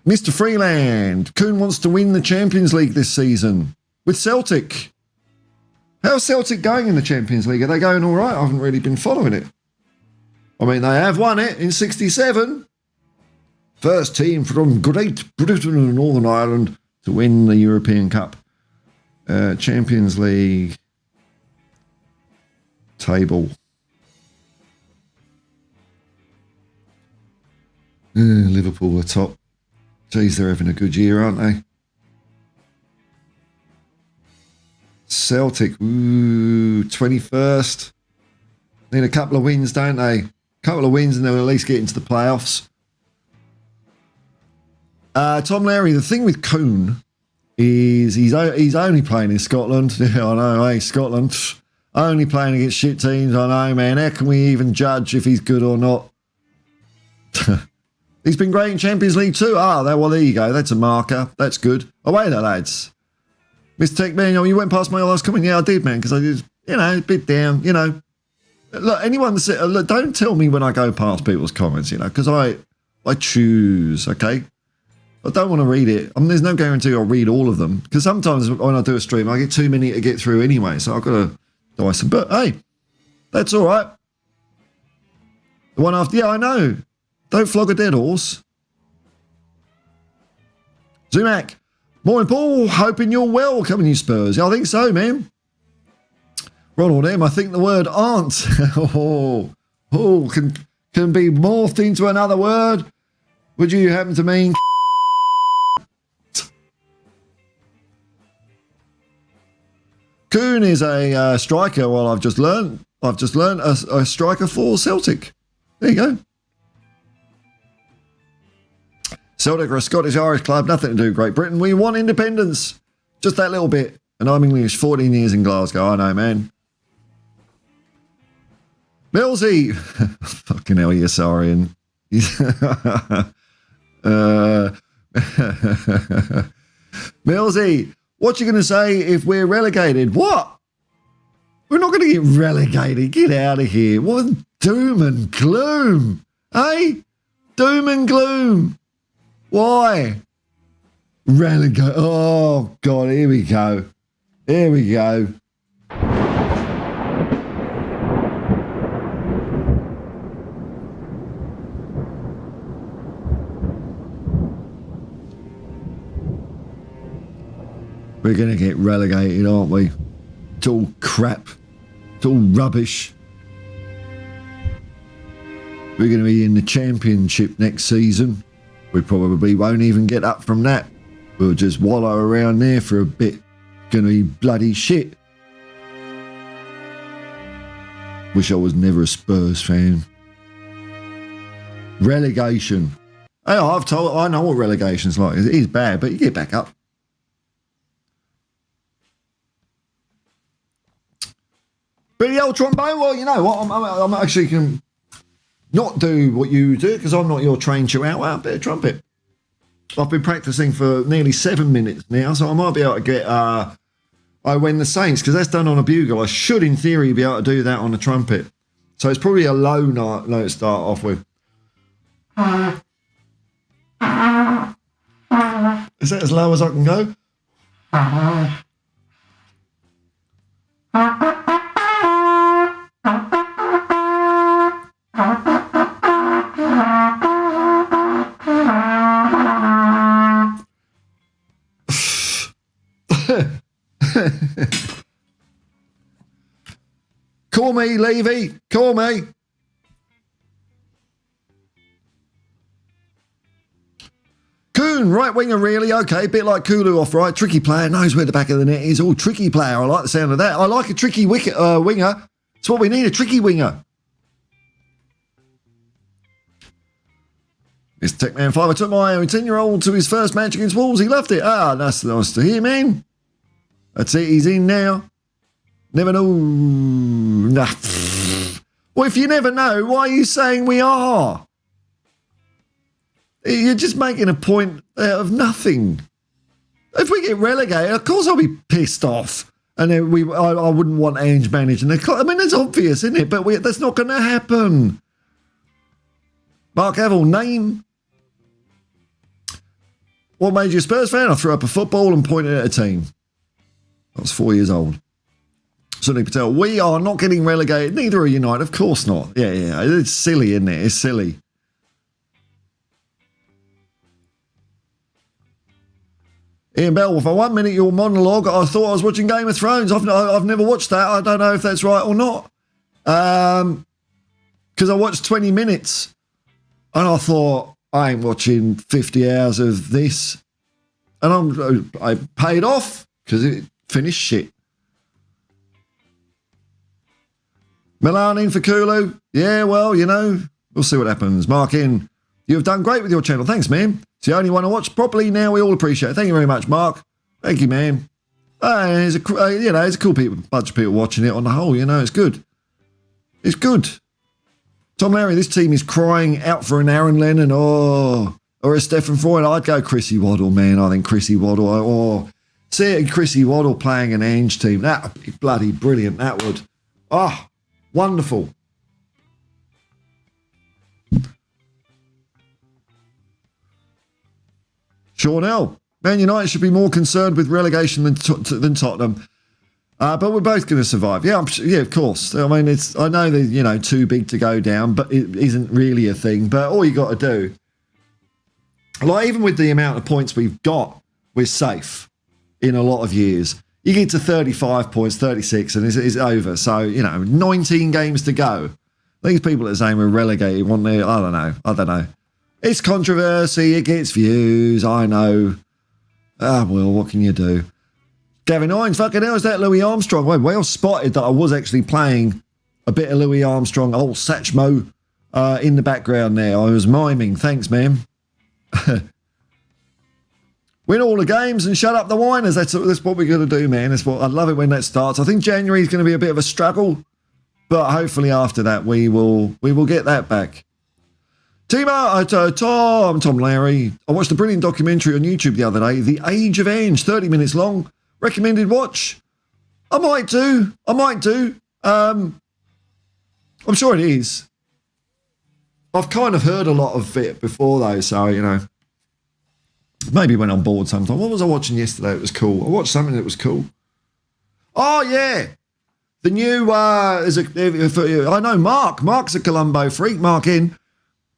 Mr. Freeland. Kuhn wants to win the Champions League this season with Celtic. How's Celtic going in the Champions League? Are they going all right? I haven't really been following it. I mean, they have won it in 67. First team from Great Britain and Northern Ireland to win the European Cup. Champions League table. Liverpool are top. Geez, they're having a good year, aren't they? Celtic, 21st. Need a couple of wins, don't they? Couple of wins and they'll at least get into the playoffs. Tom Larry, the thing with Kuhn is he's only playing in Scotland. Yeah, I know, hey, Scotland. Only playing against shit teams, I know, man. How can we even judge if he's good or not? He's been great in Champions League too. Well, there you go. That's a marker. That's good. Away there, lads. Mr. Tech Man, you went past my last comment. Yeah, I did, man, because I did, a bit down, Look, anyone that look, don't tell me when I go past people's comments, because I choose, okay? I don't want to read it. I mean, there's no guarantee I'll read all of them, because sometimes when I do a stream, I get too many to get through anyway, so I've got to dice them. But, hey, that's all right. The one after, yeah, I know. Don't flog a dead horse. Zumac, morning, Paul. Hoping you're well. Coming, you Spurs. Yeah, I think so, man. Ronald M, I think the word aunt can be morphed into another word. Would you happen to mean? Kuhn is a striker. Well, I've just learned a striker for Celtic. There you go. Celtic are a Scottish-Irish club, nothing to do with Great Britain. We want independence. Just that little bit. And I'm English, 14 years in Glasgow. I know, man. Millsy. Fucking hell, you're sorry. And Millsy, what you going to say if we're relegated? What? We're not going to get relegated. Get out of here. What doom and gloom? Hey? Doom and gloom. Why? Relegate. Oh, God, here we go. Here we go. We're going to get relegated, aren't we? It's all crap. It's all rubbish. We're going to be in the Championship next season. We probably won't even get up from that. We'll just wallow around there for a bit. Going to be bloody shit. Wish I was never a Spurs fan. Relegation. Hey, I know what relegation's like. It is bad, but you get back up. But the old trombone, well, you know what? I'm actually can not do what you do because I'm not your trained chihuahua. A bit of trumpet. I've been practicing for nearly 7 minutes now, so I might be able to get I When the Saints, because that's done on a bugle. I should, in theory, be able to do that on a trumpet. So it's probably a low note to start off with. Is that as low as I can go? Call me, Levy. Call me. Kuhn, right winger, really? Okay, a bit like Kulu off right. Tricky player, knows where the back of the net is. Oh, tricky player. I like the sound of that. I like a tricky winger. It's what we need, a tricky winger. Mr. Techman 5, I took my 10-year-old to his first match against Wolves. He loved it. Ah, that's nice to hear, man. That's it, he's in now. Never know. Nah. Well, if you never know, why are you saying we are? You're just making a point out of nothing. If we get relegated, of course I'll be pissed off. And then I wouldn't want Ange managing the club. I mean, it's obvious, isn't it? But that's not going to happen. Mark Avell, name. What made you a Spurs fan? I threw up a football and pointed at a team. I was 4 years old. Sunny Patel, we are not getting relegated. Neither are United. Of course not. Yeah. It's silly, isn't it? It's silly. Ian Bell, for 1 minute, your monologue, I thought I was watching Game of Thrones. I've never watched that. I don't know if that's right or not. Because I watched 20 minutes and I thought, I ain't watching 50 hours of this. And I paid off because it finished shit. Milan in for Kulu. Yeah, well, you know, we'll see what happens. Mark in. You've done great with your channel. Thanks, man. It's the only one I watch properly now. We all appreciate it. Thank you very much, Mark. Thank you, man. There's a cool bunch of people watching it on the whole. You know, it's good. It's good. Tom Larry, this team is crying out for an Aaron Lennon or a Stefan Freud. I'd go Chrissy Waddle, man. I think Chrissy Waddle. See Chrissy Waddle playing an Ange team. That would be bloody brilliant. That would. Oh, wonderful. Sean L. Man United should be more concerned with relegation than Tottenham. But we're both going to survive. Yeah, of course. I mean, I know they're, too big to go down, but it isn't really a thing. But all you got to do, like even with the amount of points we've got, we're safe in a lot of years. You get to 35 points, 36, and it's over. So, 19 games to go. These people that are saying we're relegated want their, I don't know. It's controversy. It gets views. I know. Well, what can you do? Gavin Hines, fucking hell, is that Louis Armstrong? Well spotted that I was actually playing a bit of Louis Armstrong, old Satchmo, in the background there. I was miming. Thanks, man. Win all the games and shut up the whiners. That's what we're going to do, man. I love it when that starts. I think January is going to be a bit of a struggle, but hopefully after that we will get that back. Timo, I'm Tom Larry. I watched a brilliant documentary on YouTube the other day, The Age of Ange, 30 minutes long. Recommended watch. I might do. I'm sure it is. I've kind of heard a lot of it before though, so, maybe when I'm bored sometime. What was I watching yesterday? It was cool. I watched something that was cool. Oh, yeah. The new, I know Mark. Mark's a Colombo freak. Mark in.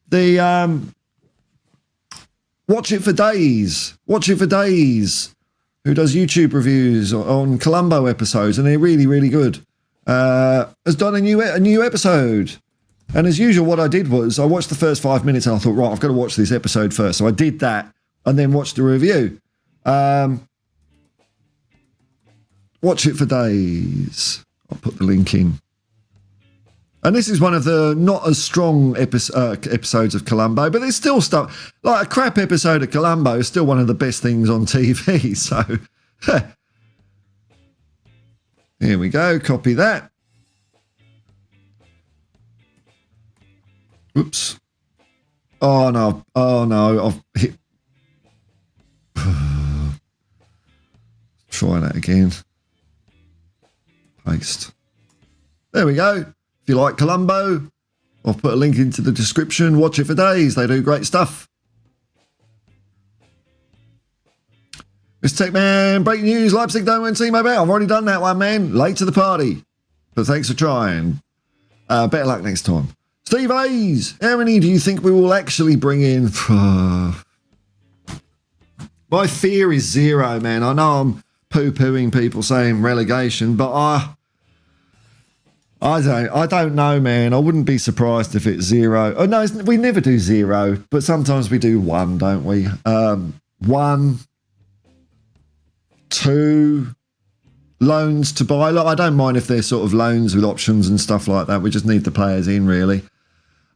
The Watch It for Days. who does YouTube reviews on Columbo episodes, and they're really, really good, has done a new episode. And as usual, what I did was I watched the first 5 minutes and I thought, right, I've got to watch this episode first. So I did that and then watched the review. Watch it for days. I'll put the link in. And this is one of the not as strong episodes of Columbo, but there's still stuff. Like a crap episode of Columbo is still one of the best things on TV. So here we go. Copy that. Oops. Oh, no. Oh, no. I've hit. Try that again. Paste. There we go. If you like Columbo, I'll put a link into the description. Watch it for days. They do great stuff. Mr. Tech Man, breaking news. Leipzig don't win team over. I've already done that one, man. Late to the party. But thanks for trying. Better luck next time. Steve Hayes, how many do you think we will actually bring in? My fear is 0, man. I know I'm poo-pooing people saying relegation, but I don't know, man. I wouldn't be surprised if it's 0. Oh no, we never do 0, but sometimes we do 1, don't we? 1, 2 loans to buy. Look, I don't mind if they're sort of loans with options and stuff like that. We just need the players in, really.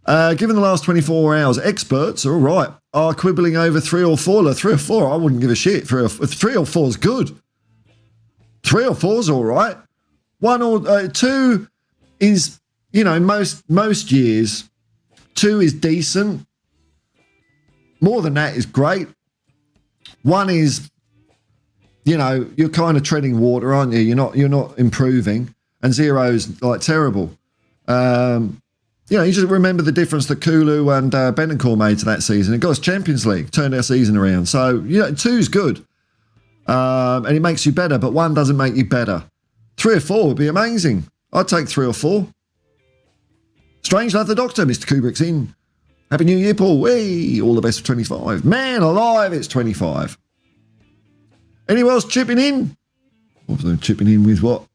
Given the last 24 hours, experts are all right. Are quibbling over 3 or 4. Look, 3 or 4, I wouldn't give a shit. 3 or 4 is good. 3 or 4 is all right. 1 or 2 is, you know, most years, 2 is decent. More than that is great. 1 is, you know, you're kind of treading water, aren't you? You're not improving, and 0 is like terrible. You know, you just remember the difference that Kulu and Bentancur made to that season. It got us Champions League, turned our season around. So, you know, 2 is good. And it makes you better, but 1 doesn't make you better. 3 or 4 would be amazing. I'd take 3 or 4. Strange Love the Doctor, Mr. Kubrick's in. Happy New Year, Paul. Hey, all the best for 25. Man alive, it's 25. Anyone else chipping in? What was I chipping in with what?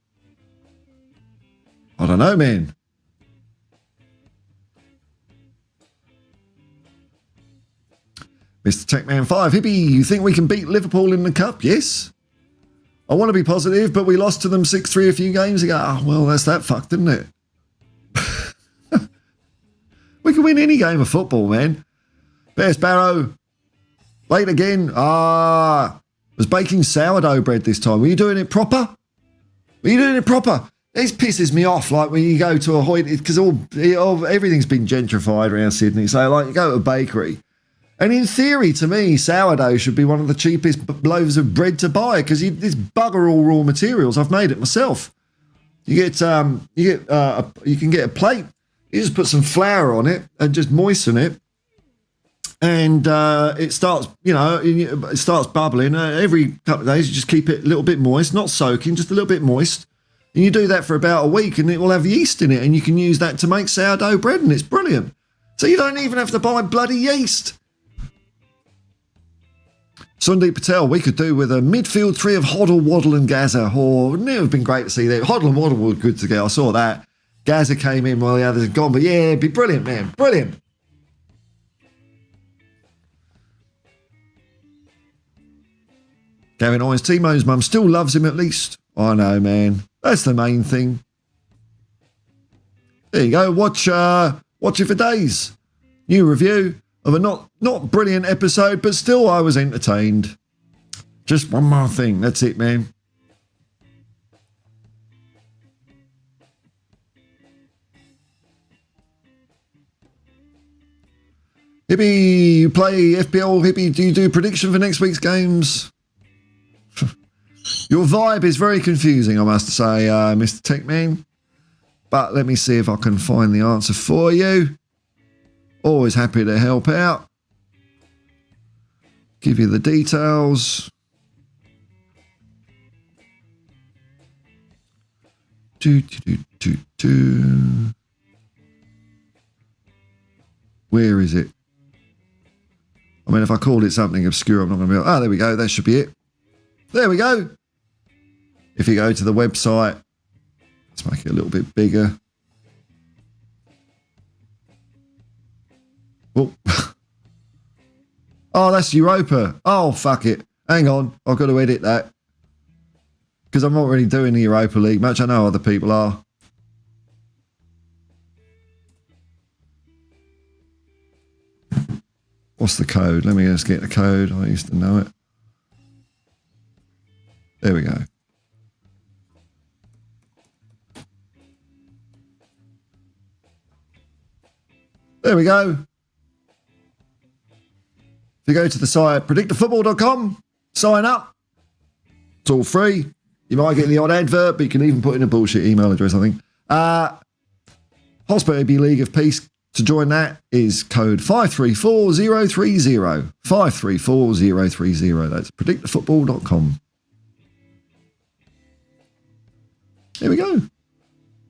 I don't know, man. Mr. Techman 5, Hippie, you think we can beat Liverpool in the Cup? Yes. I want to be positive, but we lost to them 6-3 a few games ago. Oh, well, that's that fucked, isn't it? We can win any game of football, man. Bear Sparrow, late again. Was baking sourdough bread this time. Were you doing it proper? This pisses me off, like when you go to a Hoyt, because everything's been gentrified around Sydney. So, like, you go to a bakery. And in theory, to me, sourdough should be one of the cheapest loaves of bread to buy because this bugger all raw materials. I've made it myself. You can get a plate. You just put some flour on it and just moisten it, and it starts bubbling. Every couple of days, you just keep it a little bit moist, not soaking, just a little bit moist. And you do that for about a week, and it will have yeast in it, and you can use that to make sourdough bread, and it's brilliant. So you don't even have to buy bloody yeast. Sundeep Patel, we could do with a midfield 3 of Hoddle, Waddle and Gaza. Oh, wouldn't it have been great to see that? Hoddle and Waddle were good to go. I saw that. Gaza came in while the others had gone. But yeah, it'd be brilliant, man. Brilliant. Gavin Irons, Timo's mum still loves him at least. I know, man. That's the main thing. There you go. Watch it for days. New review of a not brilliant episode, but still I was entertained. Just one more thing. That's it, man. Hippie, you play FPL, Hippie. Do you do prediction for next week's games? Your vibe is very confusing, I must say, Mr. Techman. But let me see if I can find the answer for you. Always happy to help out. Give you the details. Where is it? I mean, if I called it something obscure, I'm not going to be like, oh, there we go. That should be it. There we go. If you go to the website, let's make it a little bit bigger. Oh, oh, that's Europa. Oh, fuck it. Hang on. I've got to edit that. Because I'm not really doing the Europa League much. I know other people are. What's the code? Let me just get the code. I used to know it. There we go. There we go. If you go to the site predictorfootball.com, sign up. It's all free. You might get the odd advert, but you can even put in a bullshit email address, I think. Hotspur Hippie League of Peace. To join that is code 534030. 534030. That's predictorfootball.com. There we go.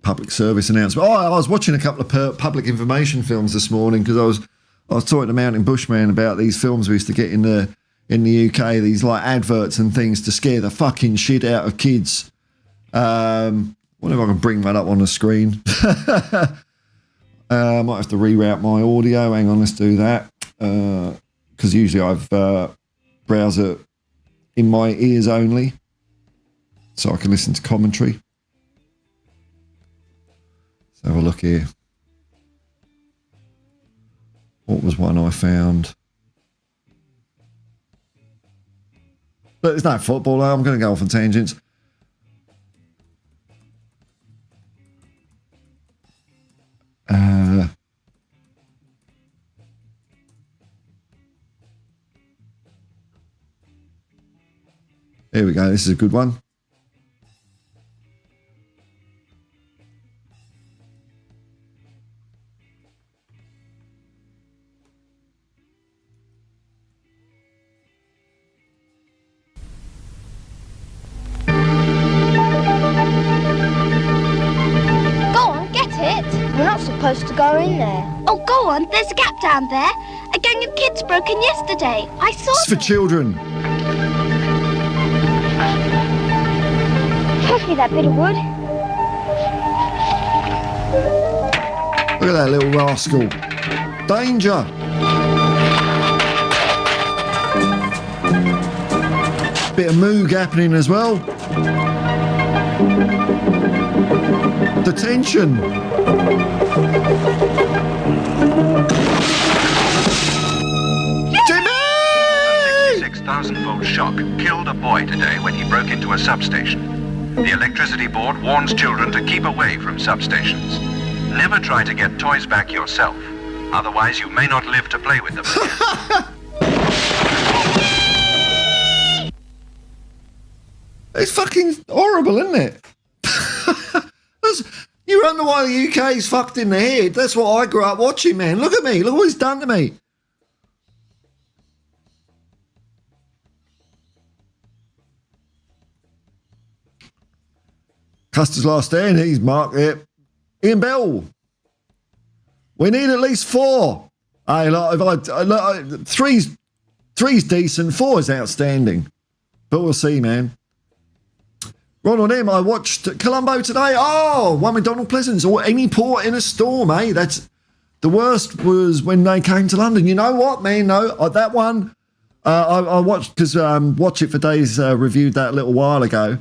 Public service announcement. Oh, I was watching a couple of public information films this morning because I was talking to Mountain Bushman about these films we used to get in the UK, these like adverts and things to scare the fucking shit out of kids. Wonder if I can bring that up on the screen. I might have to reroute my audio. Hang on, let's do that. Because usually I've browse it in my ears only so I can listen to commentary. Let's have a look here. What was one I found? But it's not football. I'm going to go off on tangents. Here we go. This is a good one. Supposed to go in there. Oh, go on. There's a gap down there. A gang of kids broke in yesterday. I saw It's for children. Pass me that bit of wood. Look at that little rascal. Danger. Bit of moog happening as well. Detention. Jimmy! A 66,000-volt shock killed a boy today when he broke into a substation. The electricity board warns children to keep away from substations. Never try to get toys back yourself. Otherwise, you may not live to play with them again. It's fucking horrible, isn't it? You wonder why the UK's fucked in the head. That's what I grew up watching, man. Look at me. Look what he's done to me. Custer's last stand. He's marked it. Ian Bell. We need at least 4. Three's decent. 4 is outstanding. But we'll see, man. Ronald M, I watched Colombo today. Oh, one McDonald Pleasance or any port in a storm, eh? That's the worst was when they came to London. You know what, man? No, that one I watched because Watch It for Days reviewed that a little while ago.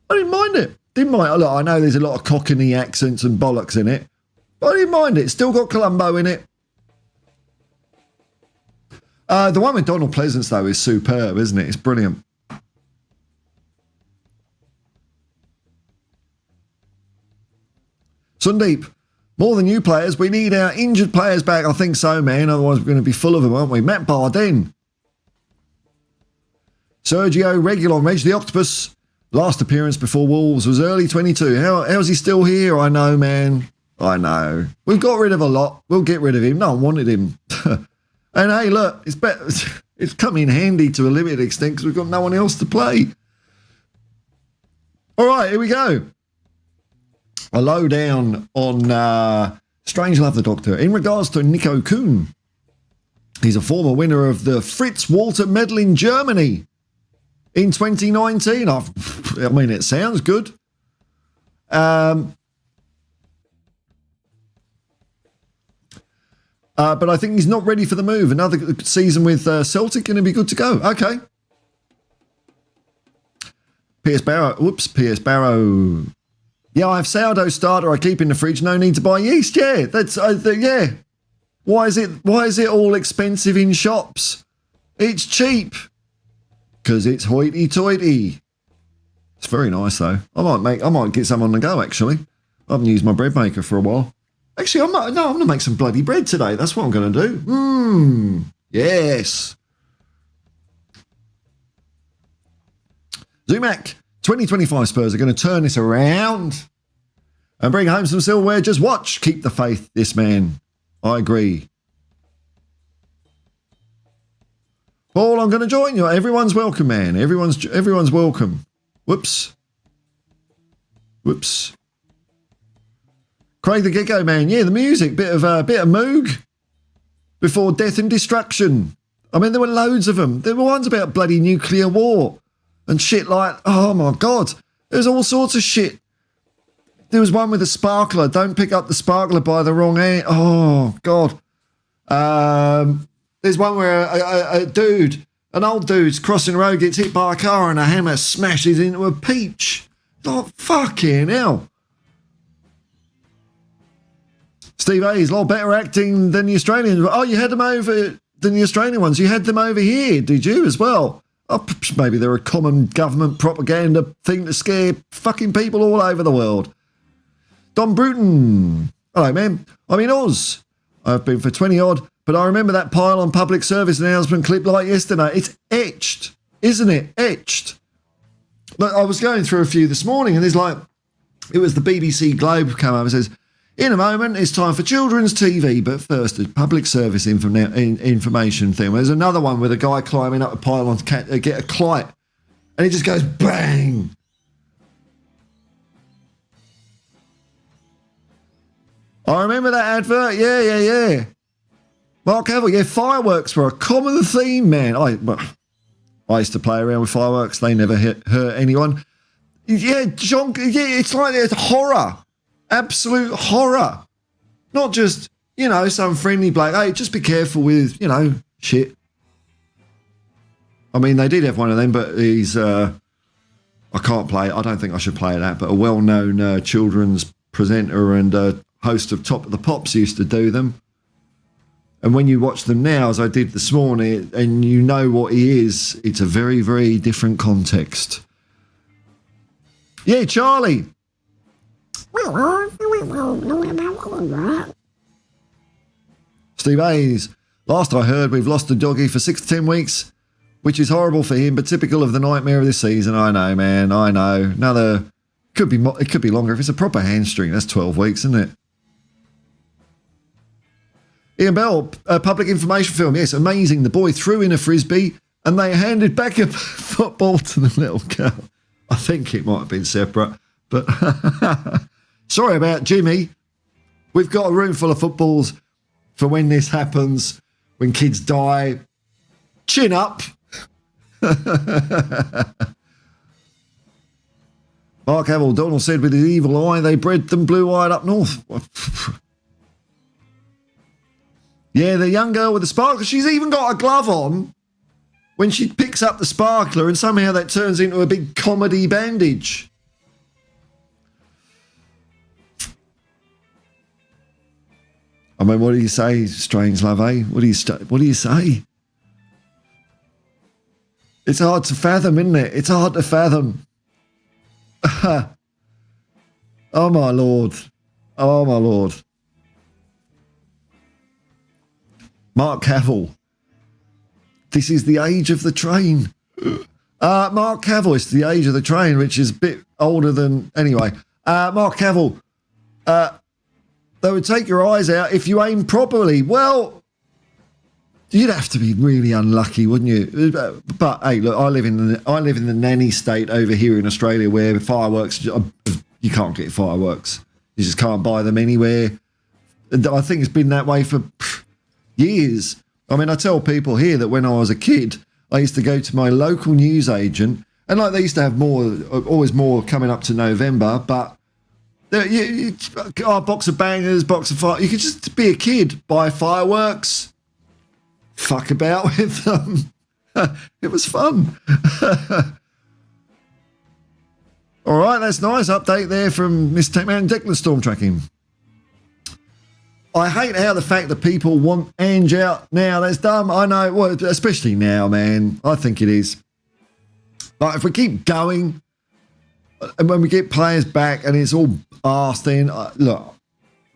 I didn't mind it. Didn't mind. Look, I know there's a lot of Cockney accents and bollocks in it, but I didn't mind it. Still got Colombo in it. The one with Donald Pleasance though is superb, isn't it? It's brilliant. Sundeep, more than new players, we need our injured players back. I think so, man. Otherwise, we're going to be full of them, aren't we? Matt Bardin. Sergio Regulon, Reg the Octopus. Last appearance before Wolves was early 22. How's he still here? I know, man. I know. We've got rid of a lot. We'll get rid of him. No one wanted him. And hey, look, it's better. It's come in handy to a limited extent because we've got no one else to play. All right, here we go. A lowdown on Strange Love the Doctor. In regards to Nico Kuhn, he's a former winner of the Fritz Walter Medal in Germany in 2019. I mean, it sounds good. But I think he's not ready for the move. Another season with Celtic going to be good to go. Okay. Pierce Barrow. Yeah, I have sourdough starter I keep in the fridge. No need to buy yeast. Yeah, that's yeah. Why is it all expensive in shops? It's cheap because it's hoity-toity. It's very nice though. I might get some on the go actually. I haven't used my bread maker for a while. Actually, I'm going to make some bloody bread today. That's what I'm going to do. Yes. Zumac, 2025 Spurs are going to turn this around and bring home some silverware. Just watch. Keep the faith, this man. I agree. Paul, I'm going to join you. Everyone's welcome, man. Everyone's welcome. Whoops. Craig the Gecko Man, yeah, the music, bit of Moog before Death and Destruction. I mean, there were loads of them. There were ones about bloody nuclear war and shit like, oh my God, there's all sorts of shit. There was one with a sparkler. Don't pick up the sparkler by the wrong end. Oh God. There's one where an old dude's crossing the road, gets hit by a car and a hammer smashes into a peach. Like fucking hell. Steve A's, a lot better acting than the Australians. Oh, you had them over than the Australian ones. You had them over here, did you, as well? Oh, maybe they're a common government propaganda thing to scare fucking people all over the world. Don Bruton. Hello, man. I'm in Oz. I've been for 20 odd, but I remember that pile on public service announcement clip like yesterday. It's etched, isn't it? Etched. Look, I was going through a few this morning and there's like, it was the BBC Globe come up and says, in a moment, it's time for children's TV, but first, a public service information thing. There's another one with a guy climbing up a pylon to get a kite, and it just goes bang. I remember that advert. Yeah. Mark Hamill, yeah, fireworks were a common theme, man. I used to play around with fireworks. They never hurt anyone. Yeah, John, yeah, it's like there's horror. Absolute horror. Not just, some friendly bloke. Hey, just be careful with, shit. I mean, they did have one of them, but he's, I can't play it. I don't think I should play that, but a well-known children's presenter and host of Top of the Pops used to do them. And when you watch them now, as I did this morning, and you know what he is, it's a very, very different context. Yeah, Charlie. Steve Hayes, last I heard, we've lost the doggy for 6 to 10 weeks, which is horrible for him, but typical of the nightmare of this season. I know, man. I know. It could be longer. If it's a proper hamstring, that's 12 weeks, isn't it? Ian Bell, public information film. Yes, amazing. The boy threw in a frisbee and they handed back a football to the little girl. I think it might have been separate, but sorry about Jimmy. We've got a room full of footballs for when this happens, when kids die. Chin up. Mark Hamill, Donald said with his evil eye, they bred them blue-eyed up north. Yeah, the young girl with the sparkler, she's even got a glove on when she picks up the sparkler and somehow that turns into a big comedy bandage. I mean, what do you say, Strangelove, eh? What do you say? It's hard to fathom, isn't it? It's hard to fathom. Oh, my Lord. Oh, my Lord. Mark Cavill. This is the age of the train. Mark Cavill, it's the age of the train, which is a bit older than... Anyway, Mark Cavill, they would take your eyes out if you aim properly. Well, you'd have to be really unlucky, wouldn't you? But hey, look, I live in the nanny state over here in Australia where fireworks, you can't get fireworks. You just can't buy them anywhere. I think it's been that way for years. I mean, I tell people here that when I was a kid, I used to go to my local newsagent And like they used to have always more coming up to November, but box of bangers, box of fire. You could just be a kid, buy fireworks, fuck about with them. It was fun. All right, that's nice. Update there from Mr. Techman. Declan Storm tracking. I hate how the fact that people want Ange out now. That's dumb. I know, well, especially now, man. I think it is. Like, if we keep going, and when we get players back and it's all arse, then, look,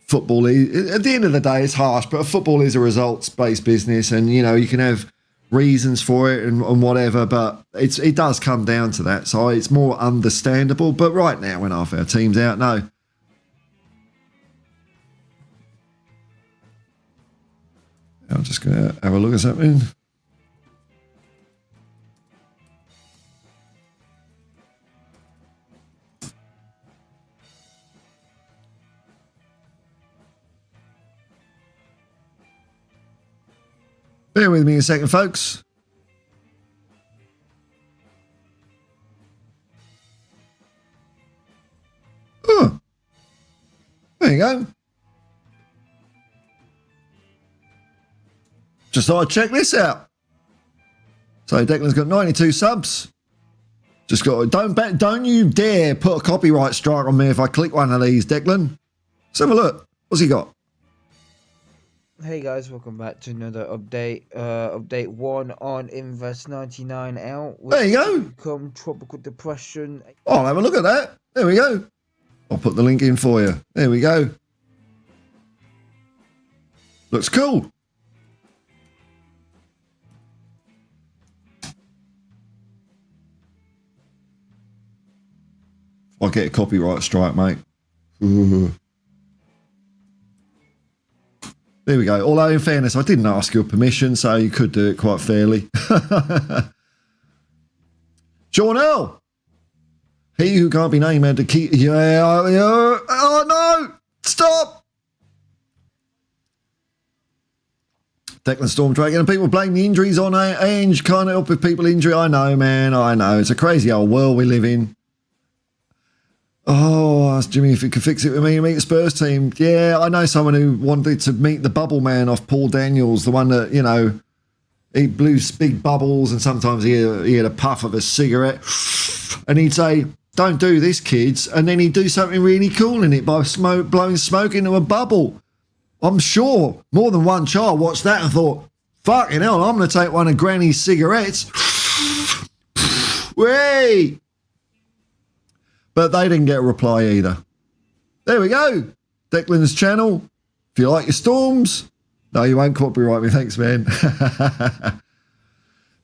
football is, at the end of the day, it's harsh, but football is a results-based business, and, you know, you can have reasons for it and whatever, but it does come down to that, so it's more understandable. But right now, when half our team's out, no. I'm just going to have a look at something. Bear with me a second, folks. Oh, there you go. Just thought I'd check this out. So Declan's got 92 subs. Just got don't you dare put a copyright strike on me if I click one of these, Declan. Let's have a look. What's he got? Hey guys, welcome back to another update. Update 1 on Invest 99 out. There you go. Become tropical depression. Oh, I'll have a look at that. There we go. I'll put the link in for you. There we go. Looks cool. I'll get a copyright strike, mate. Ooh. There we go. Although, in fairness, I didn't ask your permission, so you could do it quite fairly. Sean L. He who can't be named had to keep... Yeah. Oh, no. Stop. Declan Storm Dragon. And people blame the injuries on Ange. Can't help with people injury. I know, man. I know. It's a crazy old world we live in. Oh, I asked Jimmy if he could fix it with me and meet the Spurs team. Yeah, I know someone who wanted to meet the bubble man off Paul Daniels, the one that, you know, he blew big bubbles and sometimes he had a puff of a cigarette and he'd say, don't do this, kids. And then he'd do something really cool in it by blowing smoke into a bubble. I'm sure more than one child watched that and thought, fucking hell, I'm going to take one of Granny's cigarettes. Wait. But they didn't get a reply either. There we go. Declan's channel. If you like your storms. No, you won't copyright me. Thanks, man.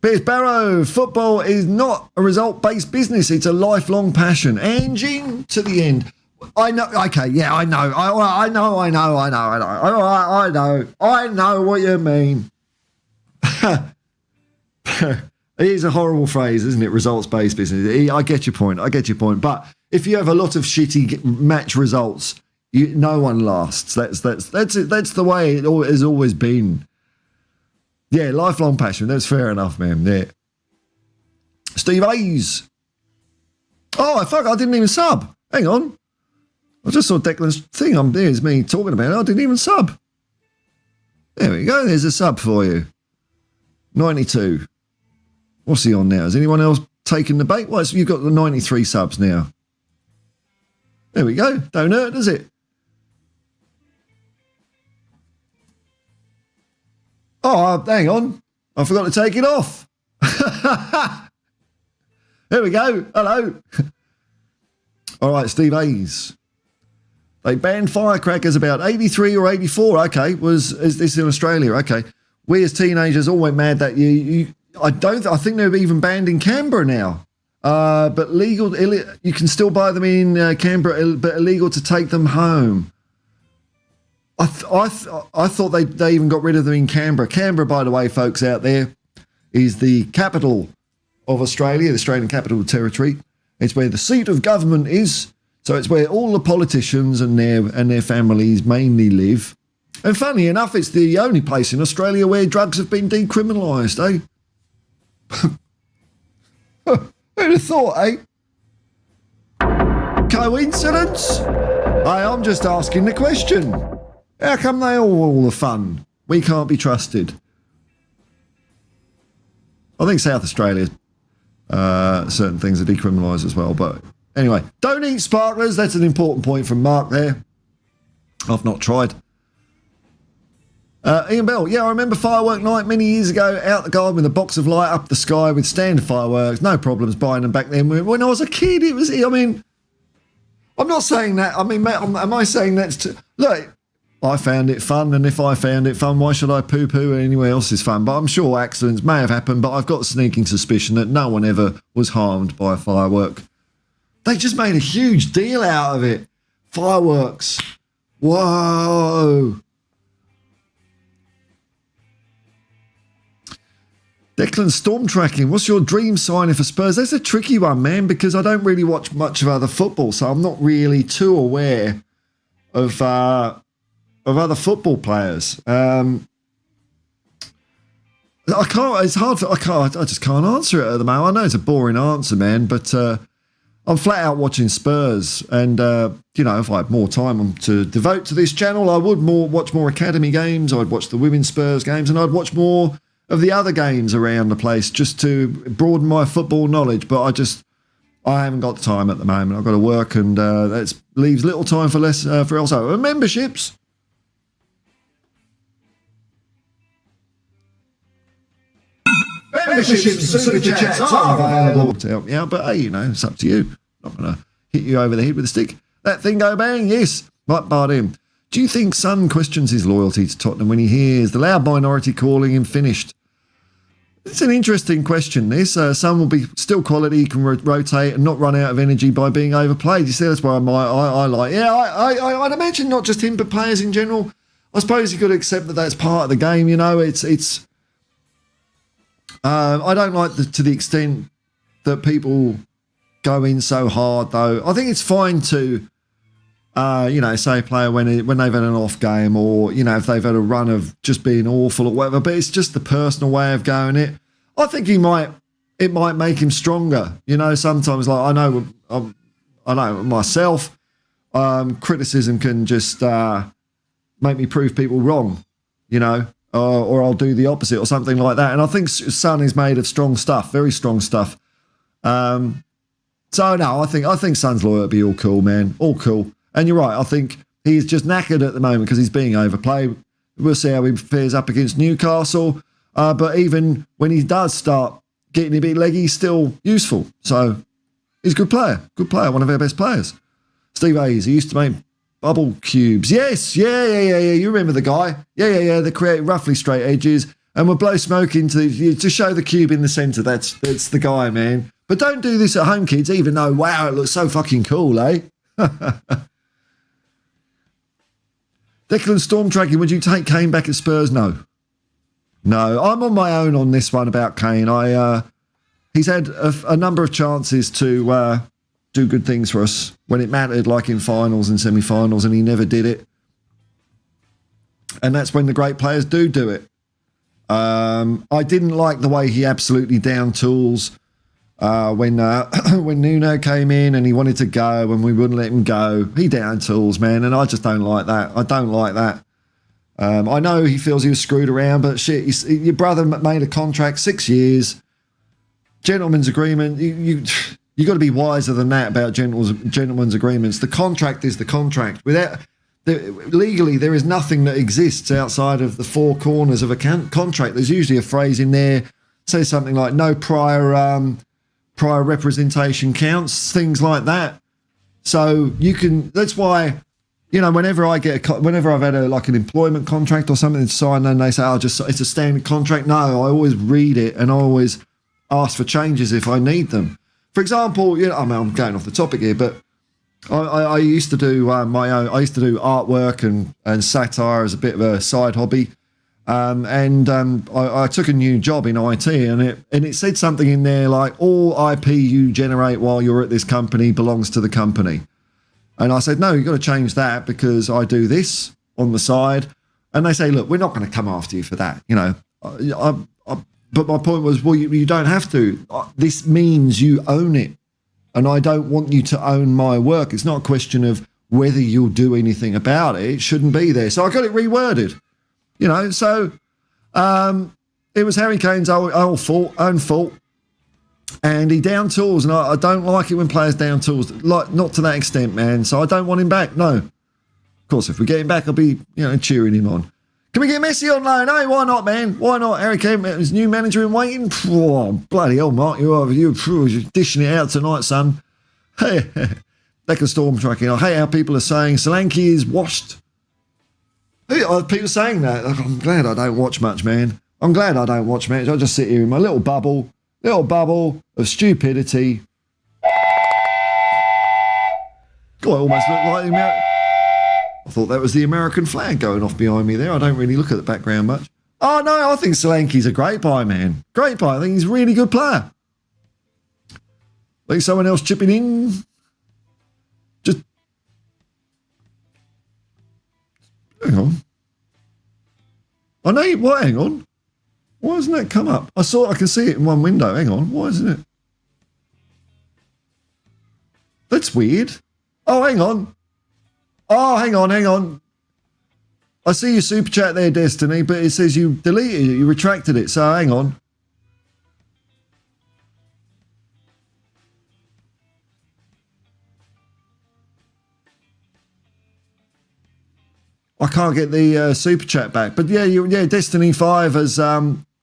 Piers Barrow. Football is not a result-based business. It's a lifelong passion. Anging to the end. I know. Okay, yeah, I know. I know what you mean. It is a horrible phrase, isn't it? Results-based business. I get your point. But if you have a lot of shitty match results, no one lasts. That's it. That's the way it has always been. Yeah, lifelong passion. That's fair enough, man. Yeah. Steve Hayes. Oh, fuck! I didn't even sub. Hang on. I just saw Declan's thing. There's me talking about it. I didn't even sub. There we go. There's a sub for you. 92. What's he on now? Has anyone else taken the bait? Well, you've got the 93 subs now. There we go. Don't hurt, does it? Oh, hang on. I forgot to take it off. There we go. Hello. All right, Steve Hayes. They banned firecrackers about 83 or 84. Okay, is this in Australia? Okay. We as teenagers all went mad that I think they're even banned in Canberra now. But you can still buy them in Canberra, but illegal to take them home. I thought they even got rid of them in Canberra. Canberra, by the way, folks out there, is the capital of Australia, the Australian Capital Territory. It's where the seat of government is. So it's where all the politicians and their families mainly live. And funny enough, it's the only place in Australia where drugs have been decriminalised, eh? have thought, eh? Coincidence? Hey, I'm just asking the question. How come they all the fun? We can't be trusted. I think South Australia, certain things are decriminalised as well. But anyway, don't eat sparklers. That's an important point from Mark there. I've not tried. Ian Bell, yeah, I remember firework night many years ago, out the garden with a box of light up the sky with standard fireworks. No problems buying them back then. When I was a kid, it was, I mean, I'm not saying that. I mean, mate, am I saying that's... Look, I found it fun, and if I found it fun, why should I poo-poo anyone else's fun? But I'm sure accidents may have happened, but I've got a sneaking suspicion that no one ever was harmed by a firework. They just made a huge deal out of it. Fireworks. Whoa. Declan, storm tracking. What's your dream sign for Spurs? That's a tricky one, man, because I don't really watch much of other football, so I'm not really too aware of other football players. I can't. It's hard. I just can't answer it at the moment. I know it's a boring answer, man, but I'm flat out watching Spurs, and if I had more time to devote to this channel, I would watch more academy games. I'd watch the women's Spurs games, and I'd watch more of the other games around the place just to broaden my football knowledge. But I haven't got the time at the moment. I've got to work, and that leaves little time for else. Memberships. Memberships and super chats are available to help me out, but hey, it's up to you. I'm not going to hit you over the head with a stick. That thing go bang, yes. Right, Bardem. Do you think Son questions his loyalty to Tottenham when he hears the loud minority calling him finished? It's an interesting question, this. Son will be still quality, he can rotate and not run out of energy by being overplayed. You see, that's why I like... Yeah, I'd imagine not just him, but players in general. I suppose you've got to accept that that's part of the game, it's... I don't like to the extent that people go in so hard, though. I think it's fine to... say a player when they've had an off game, or, if they've had a run of just being awful or whatever, but it's just the personal way of going it. I think it might make him stronger. Sometimes, like, I know myself, criticism can just make me prove people wrong, or I'll do the opposite or something like that. And I think Son is made of strong stuff, very strong stuff. So no, I think Son's loyalty will be all cool, man, all cool. And you're right, I think he's just knackered at the moment because he's being overplayed. We'll see how he fares up against Newcastle. But even when he does start getting a bit leggy, he's still useful. So he's a good player, one of our best players. Steve Hayes, he used to make bubble cubes. Yes, yeah. You remember the guy? Yeah. They create roughly straight edges and would blow smoke to show the cube in the centre. That's the guy, man. But don't do this at home, kids, even though, wow, it looks so fucking cool, eh? Declan, storm tracking, would you take Kane back at Spurs? No, I'm on my own on this one about Kane. He's had a number of chances to do good things for us when it mattered, like in finals and semi-finals, and he never did it. And that's when the great players do it. I didn't like the way he absolutely down tools when Nuno came in and he wanted to go and we wouldn't let him go. He down tools, man, and I just don't like that. I don't like that. I know he feels he was screwed around, but shit, your brother made a contract 6 years, gentleman's agreement. You got to be wiser than that about gentleman's agreements. The contract is the contract. Legally, there is nothing that exists outside of the four corners of a contract. There's usually a phrase in there, say something like no prior representation counts, things like that. So you can. That's why. Whenever I've had an employment contract or something signed and they say, it's a standard contract. No, I always read it and I always ask for changes if I need them. For example, I'm going off the topic here, but I used to do my own. I used to do artwork and satire as a bit of a side hobby, I took a new job in IT, and it said something in there like all IP you generate while you're at this company belongs to the company. And I said, no, you've got to change that because I do this on the side. And they say, look, we're not going to come after you for that. But But my point was, well, you don't have to. This means you own it. And I don't want you to own my work. It's not a question of whether you'll do anything about it. It shouldn't be there. So I got it reworded. You know, so it was Harry Kane's own fault. And he down tools. And I don't like it when players down tools. Like, not to that extent, man. So I don't want him back. No. Of course, if we get him back, I'll be, cheering him on. Can we get Messi on loan? Hey, why not, man? Why not? Harry Kane, his new manager in waiting. Oh, bloody hell, Mark, you're dishing it out tonight, son. Hey, like a storm tracking. I hate how people are saying Solanke is washed. People saying that. I'm glad I don't watch much, man. I'm glad I don't watch much. I just sit here in my little bubble of stupidity. God, I almost look like the American. I thought that was the American flag going off behind me there. I don't really look at the background much. Oh, no, I think Solanke's a great buy, man. Great buy. I think he's a really good player. Like someone else chipping in. Just. Hang on. I know you. What? Hang on. Why hasn't that come up? I can see it in one window. Hang on. Why isn't it? That's weird. Oh, hang on. Oh, hang on. I see your super chat there, Destiny, but it says you deleted it, you retracted it, so hang on. I can't get the super chat back, but yeah, Destiny 5 has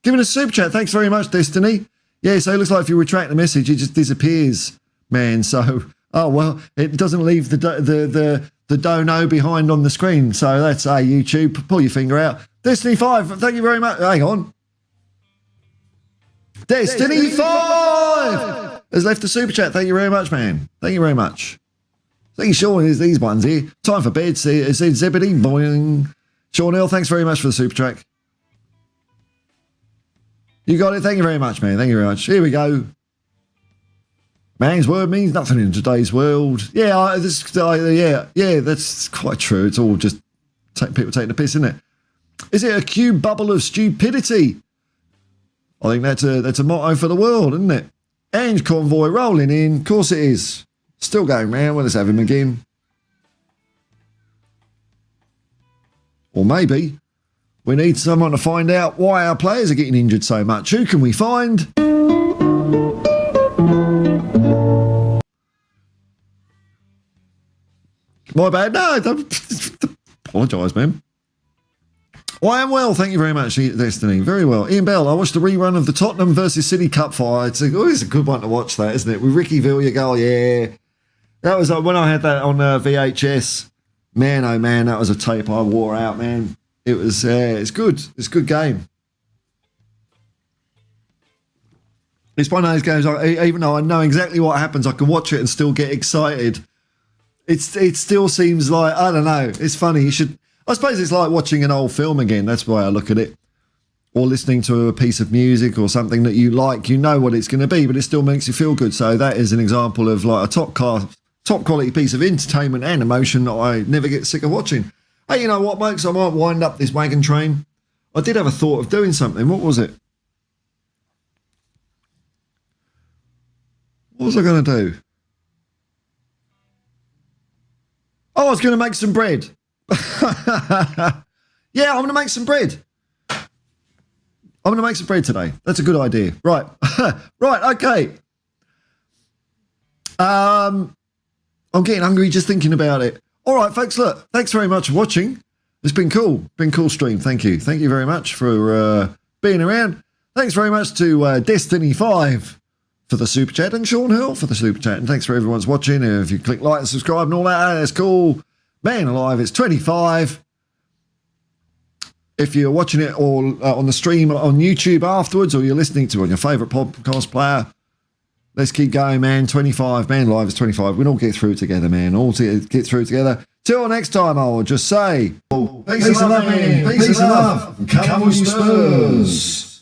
given us a super chat. Thanks very much, Destiny. Yeah, so it looks like if you retract the message, it just disappears, man. So, oh well, it doesn't leave the dono behind on the screen. So that's YouTube. Pull your finger out. Destiny 5, thank you very much. Hang on. Destiny 5 has left a super chat. Thank you very much, man. Thank you very much. Thank you, Sean. Here's these ones here. Time for bed. It said Zebedee. Boing. Sean Hill, thanks very much for the super track. You got it. Thank you very much, man. Thank you very much. Here we go. Man's word means nothing in today's world. Yeah, that's quite true. It's all just people taking the piss, isn't it? Is it a cube bubble of stupidity? I think that's a motto for the world, isn't it? Ange Convoy rolling in. Of course it is. Still going round. Well, let's have him again. Or maybe we need someone to find out why our players are getting injured so much. Who can we find? My bad. No, don't apologise, man. I am well, thank you very much, Destiny. Very well. Ian Bell, I watched the rerun of the Tottenham versus City Cup fight. It's a good one to watch, that, isn't it? With Ricky Villarreal, yeah. That was when I had that on VHS. Man, oh man, that was a tape I wore out, man. It was, it's good. It's a good game. It's one of those games, even though I know exactly what happens, I can watch it and still get excited. It still seems like, I don't know, it's funny. I suppose it's like watching an old film again. That's the way I look at it. Or listening to a piece of music or something that you like. You know what it's going to be, but it still makes you feel good. So that is an example of like a top quality piece of entertainment and emotion that I never get sick of watching. Hey, you know what, folks? I might wind up this wagon train. I did have a thought of doing something. What was it? What was I going to do? Oh, I was going to make some bread. Yeah, I'm going to make some bread. I'm going to make some bread today. That's a good idea. Right. Right, okay. I'm getting hungry just thinking about it. All right, folks, look, thanks very much for watching. It's been cool. Been cool stream. Thank you. Thank you very much for being around. Thanks very much to Destiny 5 for the super chat and Sean Hill for the super chat. And thanks for everyone's watching. If you click like and subscribe and all that, that's cool. Man alive, it's 25. If you're watching it all on the stream on YouTube afterwards, or you're listening to it on your favourite podcast player, let's keep going, man. 25, man alive is 25. We can all get through it together, man. All to get through it together. Till next time, I will just say, peace and love, man. Peace and love. Come on, Spurs.